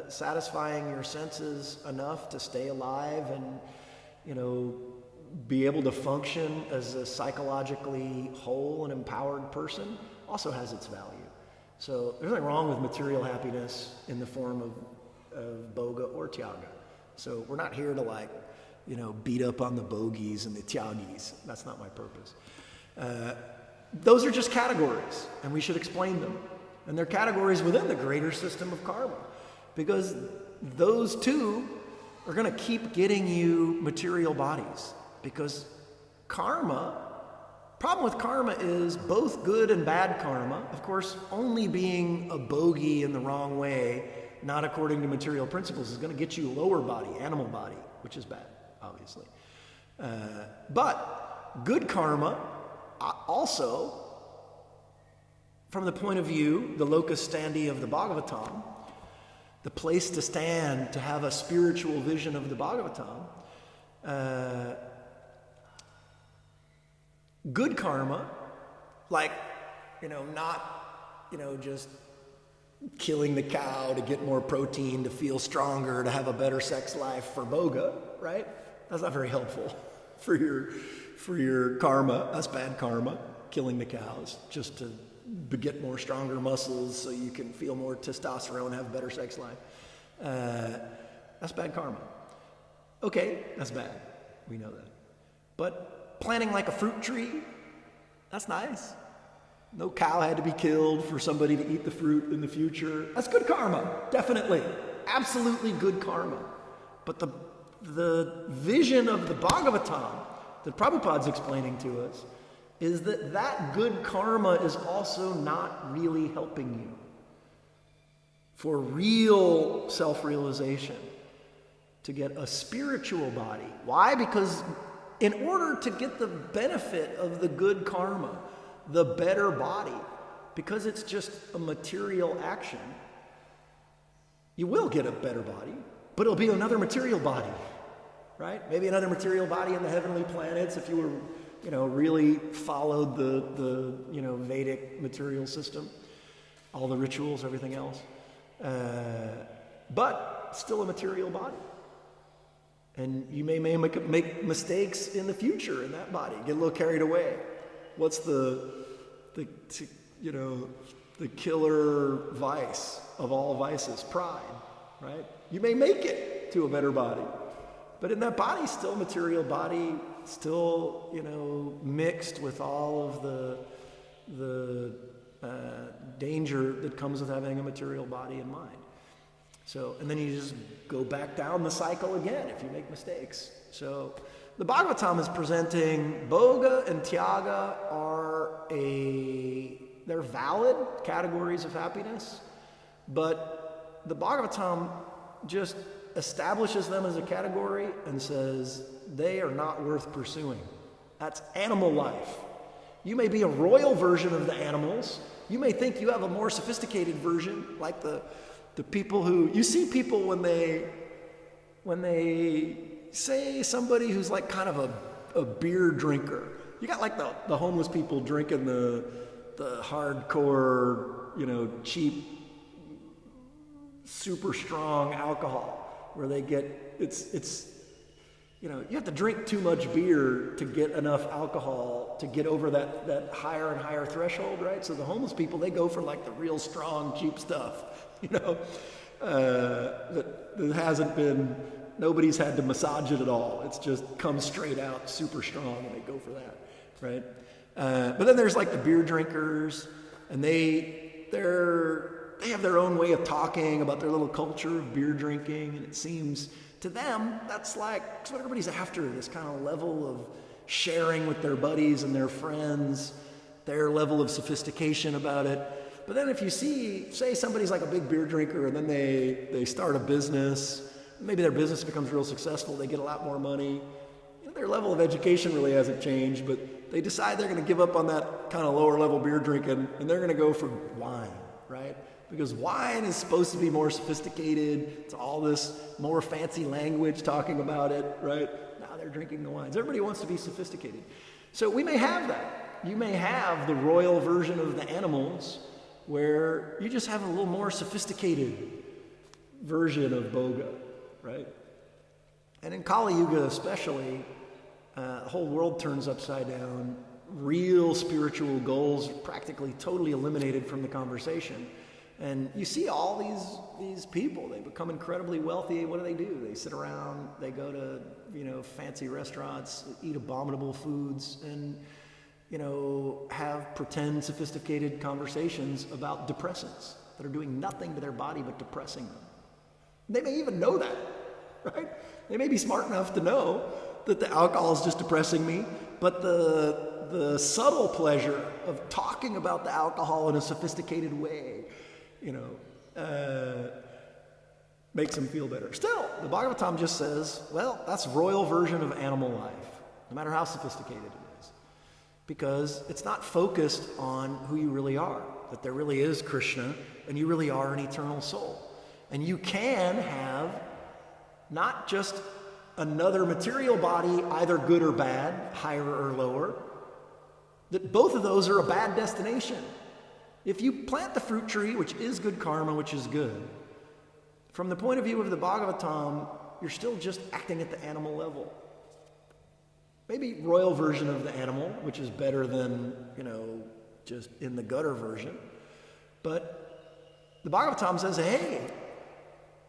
satisfying your senses enough to stay alive and, be able to function as a psychologically whole and empowered person also has its value. So there's nothing wrong with material happiness in the form of bhoga or tyaga. So we're not here to beat up on the bogies and the tyagis. That's not my purpose. Those are just categories, and we should explain them. And they're categories within the greater system of karma, because those two are going to keep getting you material bodies. Because problem with karma is both good and bad karma, of course, only being a bogey in the wrong way, not according to material principles, is going to get you a lower body, animal body, which is bad, obviously. But good karma also, from the point of view, the locus standi of the Bhagavatam, the place to stand to have a spiritual vision of the Bhagavatam, good karma, not, just killing the cow to get more protein, to feel stronger, to have a better sex life for bhoga, right? That's not very helpful for your karma. That's bad karma, killing the cows, just to get more stronger muscles so you can feel more testosterone, have a better sex life. That's bad karma. Okay, that's bad. We know that. But planting like a fruit tree, that's nice. No cow had to be killed for somebody to eat the fruit in the future. That's good karma, definitely. Absolutely good karma. But the vision of the Bhagavatam that Prabhupada's explaining to us is that good karma is also not really helping you for real self-realization, to get a spiritual body. Why? Because in order to get the benefit of the good karma, the better body, because it's just a material action, you will get a better body, but it'll be another material body, right? Maybe another material body in the heavenly planets if you were, really followed the Vedic material system, all the rituals, everything else. But still a material body. And you may make mistakes in the future in that body, get a little carried away. What's the killer vice of all vices? Pride, right? You may make it to a better body, but in that body, still material body, still, mixed with all of the danger that comes with having a material body and mind. So, and then you just go back down the cycle again if you make mistakes. So, the Bhagavatam is presenting bhoga and tyaga they're valid categories of happiness, but the Bhagavatam just establishes them as a category and says they are not worth pursuing. That's animal life. You may be a royal version of the animals. You may think you have a more sophisticated version, like the people who, you see people when they say somebody who's like kind of a beer drinker. You got like the homeless people drinking the hardcore, cheap, super strong alcohol, where they get, it's you have to drink too much beer to get enough alcohol to get over that higher and higher threshold, right? So the homeless people, they go for like the real strong, cheap stuff, that hasn't been, nobody's had to massage it at all. It's just comes straight out super strong, and they go for that, right? But then there's like the beer drinkers, and they have their own way of talking about their little culture of beer drinking, and it seems to them that's what everybody's after, this kind of level of sharing with their buddies and their friends, their level of sophistication about it. But then if you say somebody's like a big beer drinker, and then they start a business, maybe their business becomes real successful, they get a lot more money, their level of education really hasn't changed, but they decide they're going to give up on that kind of lower level beer drinking, and they're going to go for wine, right? Because wine is supposed to be more sophisticated. It's all this more fancy language talking about it, right? Now they're drinking the wines. Everybody wants to be sophisticated. So we may have that. You may have the royal version of the animals where you just have a little more sophisticated version of Boga, right? And in Kali Yuga especially, the whole world turns upside down. Real spiritual goals practically totally eliminated from the conversation. And you see all these people, they become incredibly wealthy. What do? They sit around, they go to, fancy restaurants, eat abominable foods, and, have pretend sophisticated conversations about depressants that are doing nothing to their body but depressing them. They may even know that, right? They may be smart enough to know that the alcohol is just depressing me, but the subtle pleasure of talking about the alcohol in a sophisticated way, makes them feel better. Still, the Bhagavatam just says, well, that's royal version of animal life, no matter how sophisticated it is. Because it's not focused on who you really are, that there really is Krishna, and you really are an eternal soul. And you can have not just another material body, either good or bad, higher or lower, that both of those are a bad destination. If you plant the fruit tree, which is good karma, which is good, from the point of view of the Bhagavatam, you're still just acting at the animal level. Maybe royal version of the animal, which is better than, just in the gutter version. But the Bhagavatam says, hey,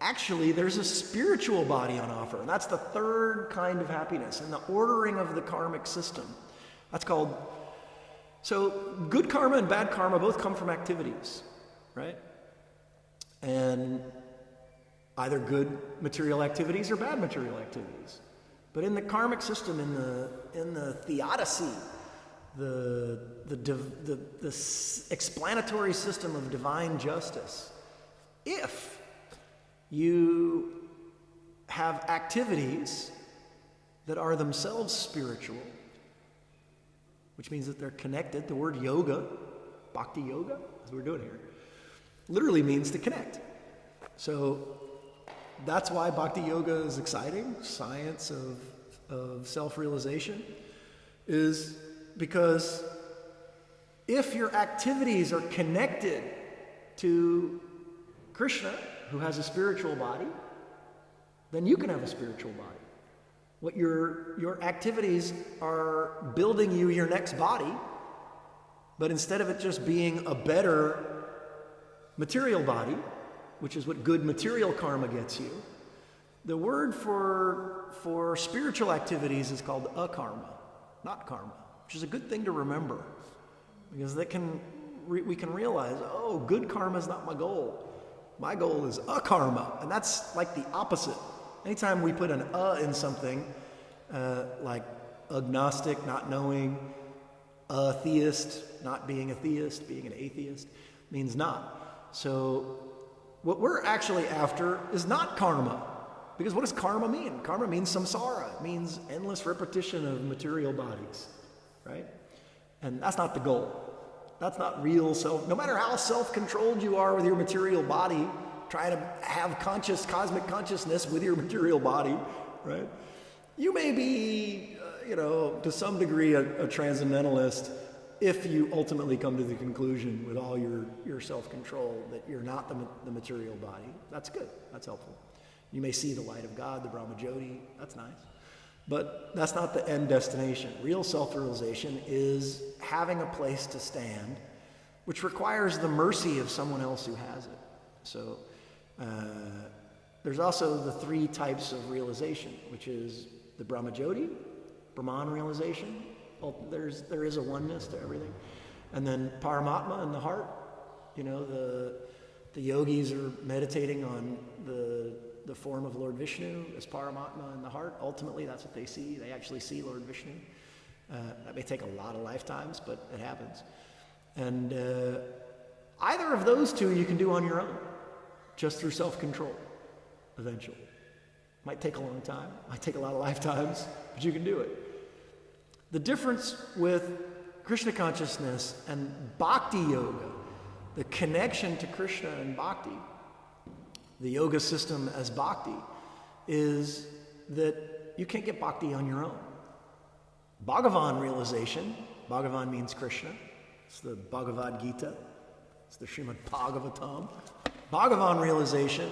actually there's a spiritual body on offer. And that's the third kind of happiness in the ordering of the karmic system. That's called... So good karma and bad karma both come from activities, right? And either good material activities or bad material activities. But in the karmic system, in the theodicy, the explanatory system of divine justice, if you have activities that are themselves spiritual, which means that they're connected. The word yoga, bhakti yoga, as we're doing here, literally means to connect. So that's why bhakti yoga is exciting. Science of self-realization is because if your activities are connected to Krishna, who has a spiritual body, then you can have a spiritual body. What your activities are building you your next body, but instead of it just being a better material body, which is what good material karma gets you, the word for spiritual activities is called akarma, not karma, which is a good thing to remember, because we can realize, oh, good karma is not my goal. My goal is akarma, and that's like the opposite. Anytime we put an in something, like agnostic, not knowing, atheist, not being a theist, being an atheist, means not. So what we're actually after is not karma. Because what does karma mean? Karma means samsara. It means endless repetition of material bodies, right? And that's not the goal. That's not real self. No matter how self-controlled you are with your material body, trying to have cosmic consciousness with your material body, right? You may be, to some degree a transcendentalist if you ultimately come to the conclusion with all your self-control that you're not the material body. That's good. That's helpful. You may see the light of God, the Brahma Jyoti. That's nice. But that's not the end destination. Real self-realization is having a place to stand, which requires the mercy of someone else who has it. So there's also the three types of realization, which is the Brahma Jyoti, Brahman realization. Well, there is a oneness to everything. And then Paramatma in the heart. The yogis are meditating on the form of Lord Vishnu as Paramatma in the heart. Ultimately, that's what they see. They actually see Lord Vishnu. That may take a lot of lifetimes, but it happens. And either of those two you can do on your own, just through self-control, eventually. Might take a long time, might take a lot of lifetimes, but you can do it. The difference with Krishna consciousness and bhakti yoga The connection to Krishna and bhakti, the yoga system as bhakti, is that you can't get bhakti on your own. Bhagavan realization, Bhagavan means Krishna, it's the Bhagavad Gita, it's the Srimad Bhagavatam. Bhagavan realization,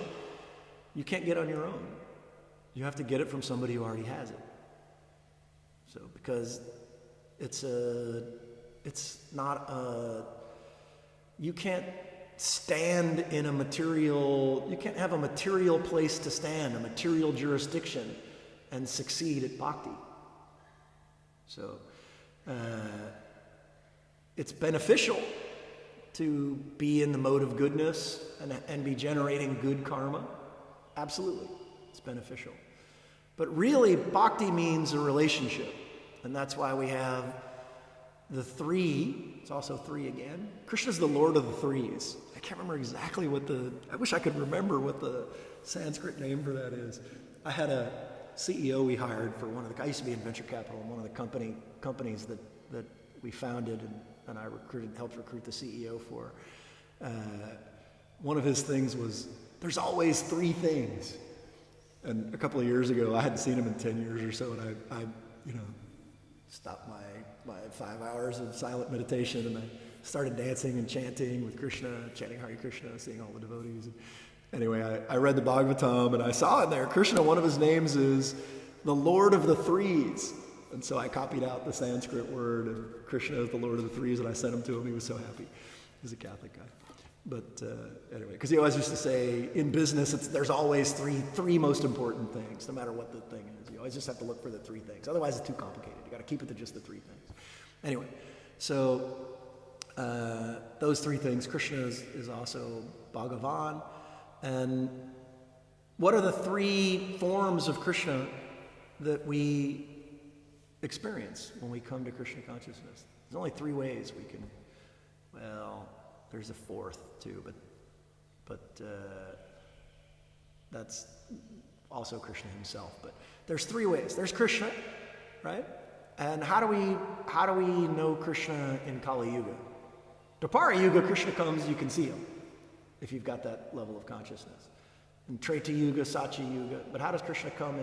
you can't get on your own. You have to get it from somebody who already has it. So, because you can't stand in a material, you can't have a material place to stand, a material jurisdiction, and succeed at bhakti. So, it's beneficial to be in the mode of goodness and be generating good karma. Absolutely, it's beneficial. But really, bhakti means a relationship. And that's why we have the three. It's also three again. Krishna's the Lord of the threes. I can't remember exactly I wish I could remember what the Sanskrit name for that is. I had a CEO we hired for I used to be in venture capital in one of the companies that we founded and I helped recruit the CEO for. One of his things was, there's always three things. And a couple of years ago, I hadn't seen him in 10 years or so, and I stopped my 5 hours of silent meditation, and I started dancing and chanting with Krishna, chanting Hare Krishna, seeing all the devotees. Anyway, I read the Bhagavatam, and I saw in there, Krishna, one of his names is the Lord of the Threes. And so I copied out the Sanskrit word, and Krishna is the Lord of the Threes, and I sent him to him. He was so happy. He's a Catholic guy. But anyway, because he always used to say, in business, there's always three most important things, no matter what the thing is. You always just have to look for the three things. Otherwise, it's too complicated. You got to keep it to just the three things. Anyway, so those three things, Krishna is also Bhagavan. And what are the three forms of Krishna that we experience when we come to Krishna consciousness? There's only three ways we can, there's a fourth too, but that's also Krishna himself. But there's three ways. There's Krishna, right? And how do we know Krishna in Kali Yuga? Dwapara Yuga, Krishna comes, you can see him if you've got that level of consciousness. In Treta Yuga, Satya Yuga. But how does Krishna come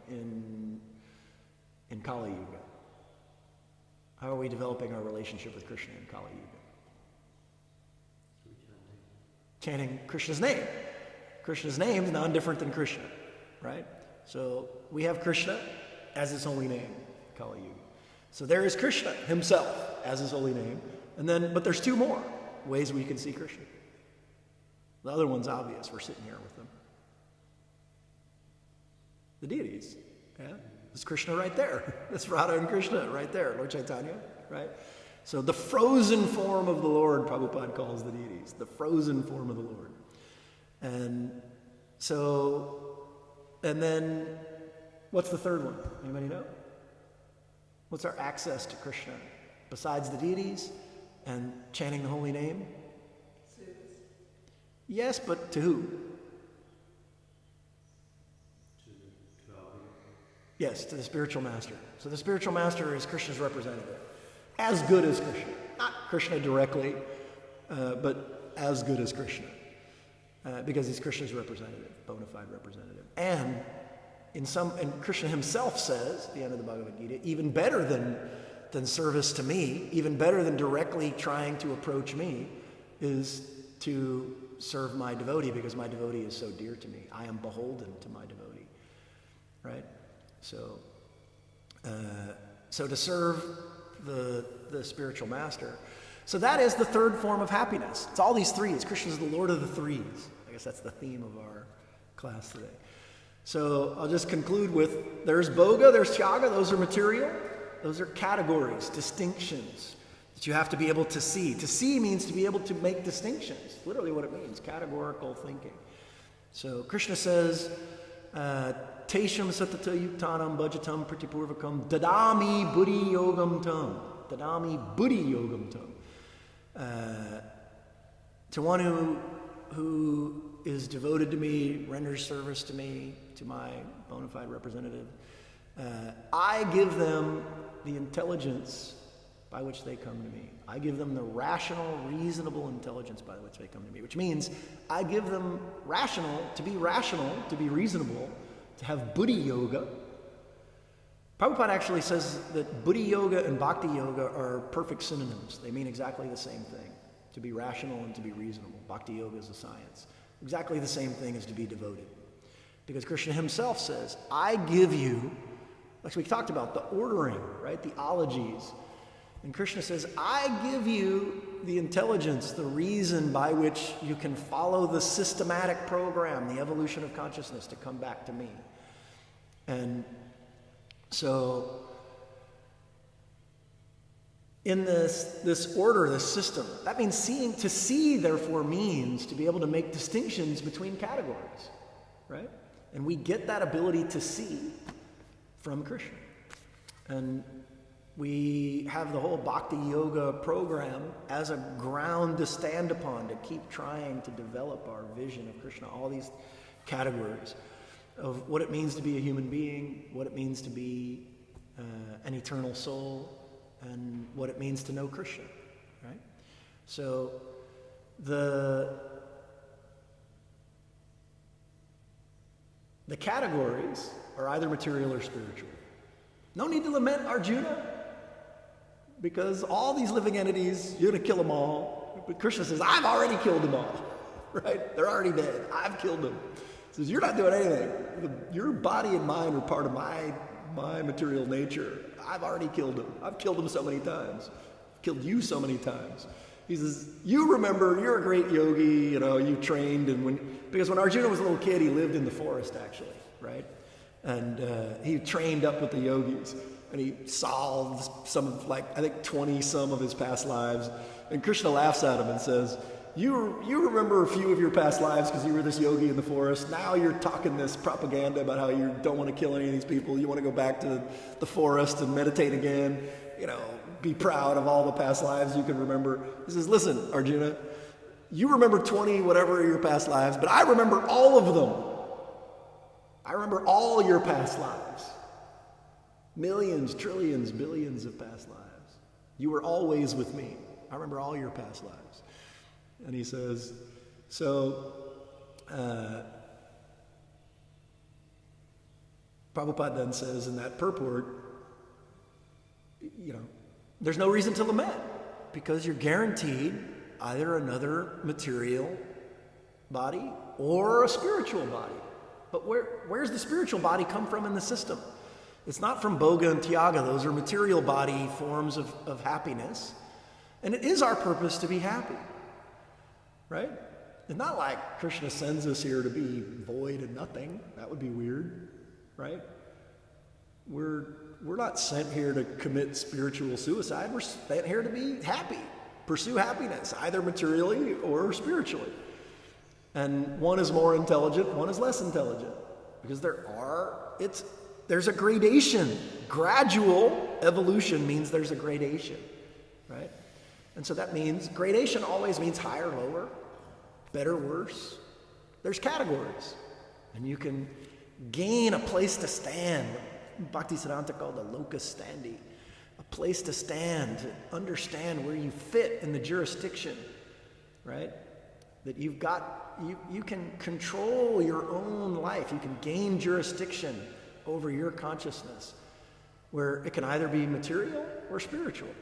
in Kali Yuga? How are we developing our relationship with Krishna in Kali Yuga? Chanting Krishna's name. Krishna's name is non-different than Krishna, right? So we have Krishna as his holy name, Kali Yuga. So there is Krishna himself as his holy name, but there's two more ways we can see Krishna. The other one's obvious. We're sitting here with them. The deities, yeah? There's Krishna right there. That's Radha and Krishna right there, Lord Chaitanya, right? So the frozen form of the Lord, Prabhupada calls the deities, the frozen form of the Lord. And then what's the third one? Anybody know? What's our access to Krishna besides the deities and chanting the holy name? Yes, but to who? Yes, to the spiritual master. So the spiritual master is Krishna's representative. As good as Krishna. Not Krishna directly, but as good as Krishna. Because he's Krishna's representative, bona fide representative. And Krishna himself says, at the end of the Bhagavad Gita, even better than service to me, even better than directly trying to approach me, is to serve my devotee, because my devotee is so dear to me. I am beholden to my devotee, right? So to serve the spiritual master. So that is the third form of happiness. It's all these threes. Krishna's the Lord of the threes. I guess that's the theme of our class today. So I'll just conclude with, there's bhoga, there's tyaga, those are material. Those are categories, distinctions that you have to be able to see. To see means to be able to make distinctions. Literally what it means, categorical thinking. So Krishna says, Tesham satata yuktanam bhajatam pratipurvakam dadami buddhi yogam tam. Dadami buddhi yogam tam. To one who is devoted to me, renders service to me, to my bona fide representative, I give them the intelligence by which they come to me. I give them the rational, reasonable intelligence by which they come to me, which means I give them rational, to be reasonable, to have buddhi yoga. Prabhupada actually says that buddhi yoga and bhakti yoga are perfect synonyms. They mean exactly the same thing, to be rational and to be reasonable. Bhakti yoga is a science. Exactly the same thing as to be devoted. Because Krishna himself says, I give you, like we talked about, the ordering, right? The ologies. And Krishna says, I give you the intelligence, the reason by which you can follow the systematic program, the evolution of consciousness to come back to me. And so, in this order, this system, that means seeing. To see, therefore, means to be able to make distinctions between categories, right? And we get that ability to see from Krishna. And we have the whole Bhakti Yoga program as a ground to stand upon, to keep trying to develop our vision of Krishna, all these categories of what it means to be a human being, what it means to be an eternal soul, and what it means to know Krishna, right? So the categories are either material or spiritual. No need to lament Arjuna, because all these living entities, you're going to kill them all. But Krishna says, I've already killed them all, right? They're already dead. I've killed them. He says, you're not doing anything. Your body and mind are part of my material nature. I've already killed them. I've killed them so many times. I've killed you so many times. He says, you remember, you're a great yogi, you trained, because when Arjuna was a little kid, he lived in the forest, actually, right? And he trained up with the yogis, and he solved some of, I think 20 some of his past lives. And Krishna laughs at him and says, you remember a few of your past lives because you were this yogi in the forest. Now you're talking this propaganda about how you don't want to kill any of these people. You want to go back to the forest and meditate again. Be proud of all the past lives you can remember. He says, listen, Arjuna, you remember 20 whatever of your past lives, but I remember all of them. I remember all your past lives. Millions, trillions, billions of past lives. You were always with me. I remember all your past lives. And he says, Prabhupada then says in that purport, there's no reason to lament, because you're guaranteed either another material body or a spiritual body. But where's the spiritual body come from in the system? It's not from Bhoga and Tyaga. Those are material body forms of happiness. And it is our purpose to be happy, right? It's not like Krishna sends us here to be void and nothing. That would be weird, right? We're not sent here to commit spiritual suicide. We're sent here to be happy, pursue happiness, either materially or spiritually. And one is more intelligent, one is less intelligent, because there's a gradation. Gradual evolution means there's a gradation, right? And so that means gradation always means higher, lower, better, worse. There's categories, and you can gain a place to stand. Bhaktisiddhanta called a locus standi, a place to stand, to understand where you fit in the jurisdiction, right? That you can control your own life. You can gain jurisdiction over your consciousness, where it can either be material or spiritual.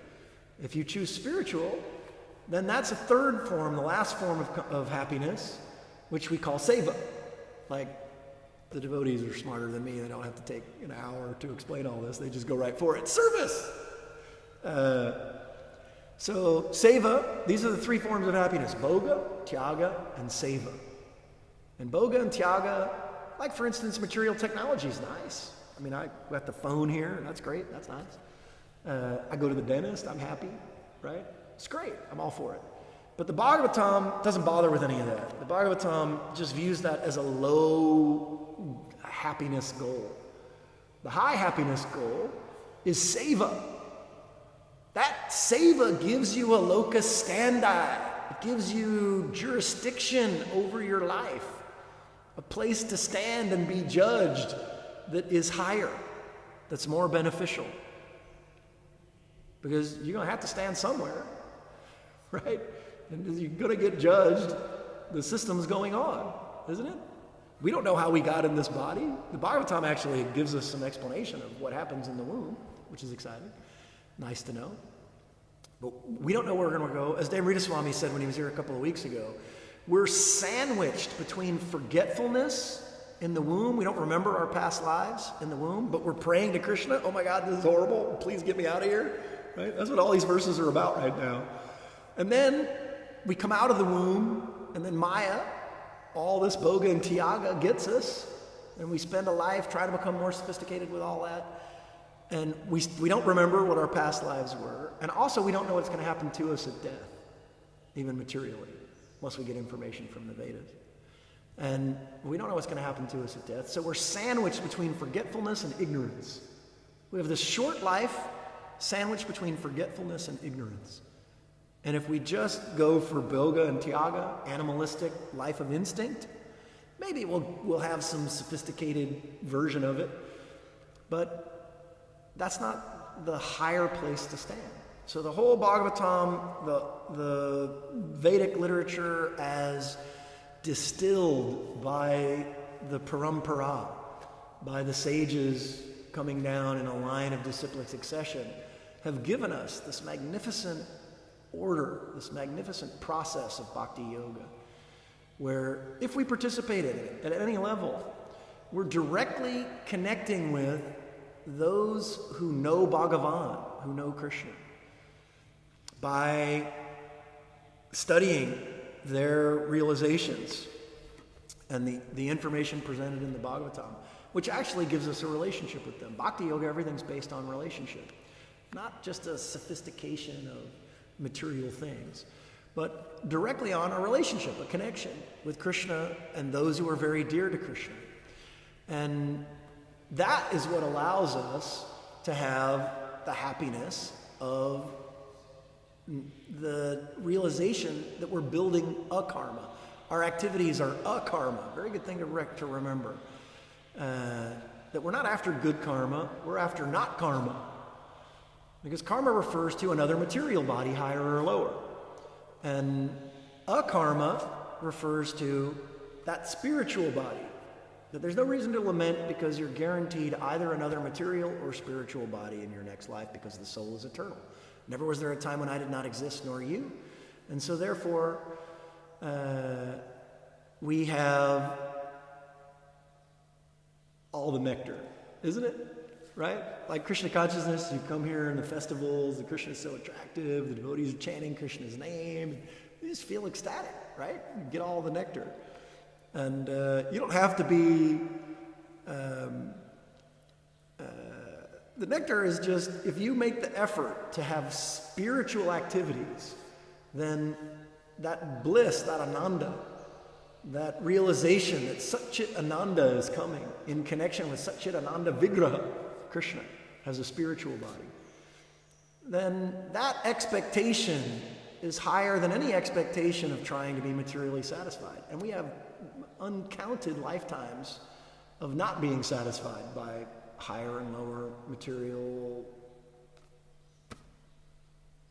If you choose spiritual, then that's a third form, the last form of happiness, which we call seva. The devotees are smarter than me. They don't have to take an hour to explain all this. They just go right for it. Service! So seva, these are the three forms of happiness: bhoga, tyaga, and seva. And bhoga and tyaga, for instance, material technology is nice. I got the phone here. That's great. That's nice. I go to the dentist. I'm happy, right? It's great. I'm all for it. But the Bhagavatam doesn't bother with any of that. The Bhagavatam just views that as a low happiness goal. The high happiness goal is seva. That seva gives you a locus standi. It gives you jurisdiction over your life, a place to stand and be judged that is higher, that's more beneficial. because you're going to have to stand somewhere, right? And you're going to get judged. The system's going on, isn't it? We don't know how we got in this body. The Bhagavatam actually gives us some explanation of what happens in the womb, which is exciting. Nice to know. But we don't know where we're going to go. As Damrita Swami said when he was here a couple of weeks ago, we're sandwiched between forgetfulness in the womb. We don't remember our past lives in the womb, but we're praying to Krishna. Oh my God, this is horrible. Please get me out of here. Right? That's what all these verses are about right now. And then we come out of the womb, and then Maya, all this Bhoga and Tyaga gets us, and we spend a life trying to become more sophisticated with all that. And we don't remember what our past lives were. And also we don't know what's going to happen to us at death, even materially, unless we get information from the Vedas. And we don't know what's going to happen to us at death. So we're sandwiched between forgetfulness and ignorance. We have this short life sandwiched between forgetfulness and ignorance. And if we just go for Bhoga and Tyaga, animalistic life of instinct, maybe we'll have some sophisticated version of it. But that's not the higher place to stand. So the whole Bhagavatam, the Vedic literature as distilled by the parampara, by the sages coming down in a line of disciplic succession, have given us this magnificent order, this magnificent process of bhakti yoga, where if we participate in it at any level, we're directly connecting with those who know Bhagavan, who know Krishna, by studying their realizations and the information presented in the Bhagavatam, which actually gives us a relationship with them. Bhakti yoga, everything's based on relationship, not just a sophistication of material things, but directly on a relationship, a connection with Krishna and those who are very dear to Krishna. And that is what allows us to have the happiness of the realization that we're building a karma. Our activities are a karma. Very good thing to remember. That we're not after good karma, we're after not karma. Because karma refers to another material body, higher or lower. And akarma refers to that spiritual body. That there's no reason to lament because you're guaranteed either another material or spiritual body in your next life because the soul is eternal. Never was there a time when I did not exist, nor you. And so therefore, we have all the nectar, isn't it? Right? Like Krishna consciousness, you come here in the festivals, the Krishna is so attractive, the devotees are chanting Krishna's name, you just feel ecstatic, right? You get all the nectar. And you don't have to be, the nectar is just, if you make the effort to have spiritual activities, then that bliss, that ananda, that realization that Satchit Ananda is coming in connection with Satchit Ananda Vigraha, Krishna has a spiritual body, then that expectation is higher than any expectation of trying to be materially satisfied. And we have uncounted lifetimes of not being satisfied by higher and lower material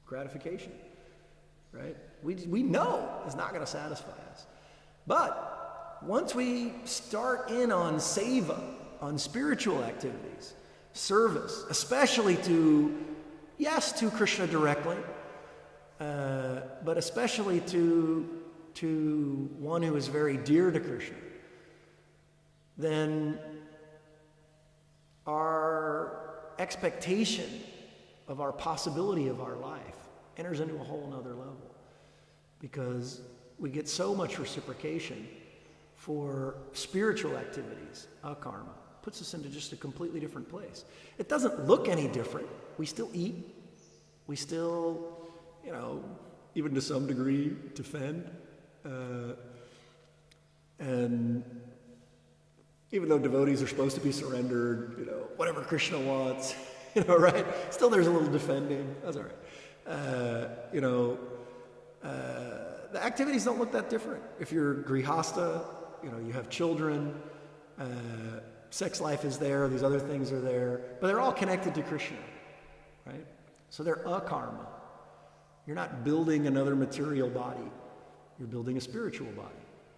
gratification, right? We know it's not going to satisfy us. But once we start in on seva, on spiritual activities, service, especially to Krishna directly, but especially to one who is very dear to Krishna, then our expectation of our possibility of our life enters into a whole nother level, because we get so much reciprocation for spiritual activities, akarma. Puts us into just a completely different place. It doesn't look any different. We still eat. We still, even to some degree, defend. And even though devotees are supposed to be surrendered, whatever Krishna wants, right? Still there's a little defending. That's all right. The activities don't look that different. If you're grihasta, you have children, sex life is there, these other things are there, but they're all connected to Krishna, right? So they're akarma. You're not building another material body. You're building a spiritual body,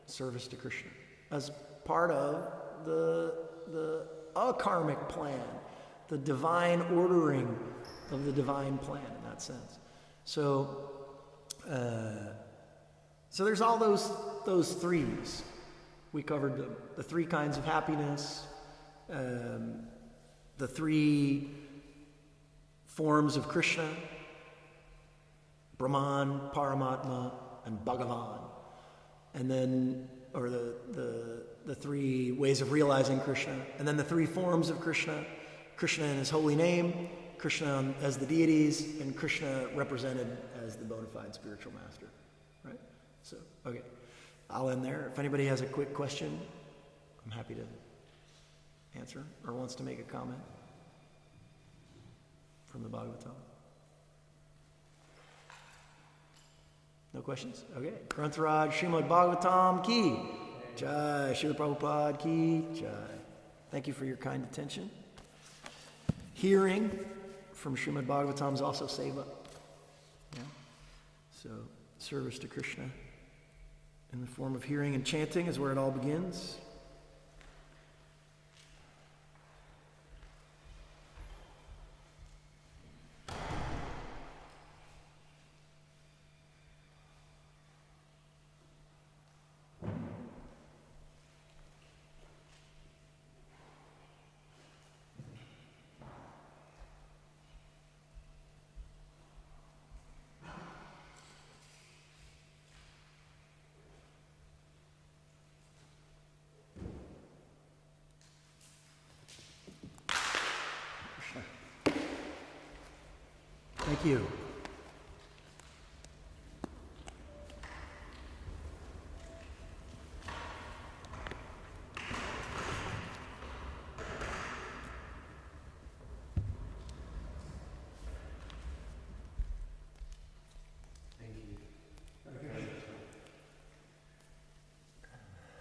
service to Krishna, as part of the akarmic plan, the divine ordering of the divine plan in that sense. So there's all those threes. We covered them. The three kinds of happiness, the three forms of Krishna, Brahman, Paramatma, and Bhagavan. And then, or the three ways of realizing Krishna. And then the three forms of Krishna, Krishna in his holy name, Krishna as the deities, and Krishna represented as the bona fide spiritual master. Right? So, okay. I'll end there. If anybody has a quick question, I'm happy to answer or wants to make a comment from the Bhagavatam. No questions? Okay. Grantaraj Srimad Bhagavatam ki jai. Srila Prabhupada ki jai. Thank you for your kind attention. Hearing from Srimad Bhagavatam is also seva. Yeah? So, service to Krishna in the form of hearing and chanting is where it all begins. Thank you.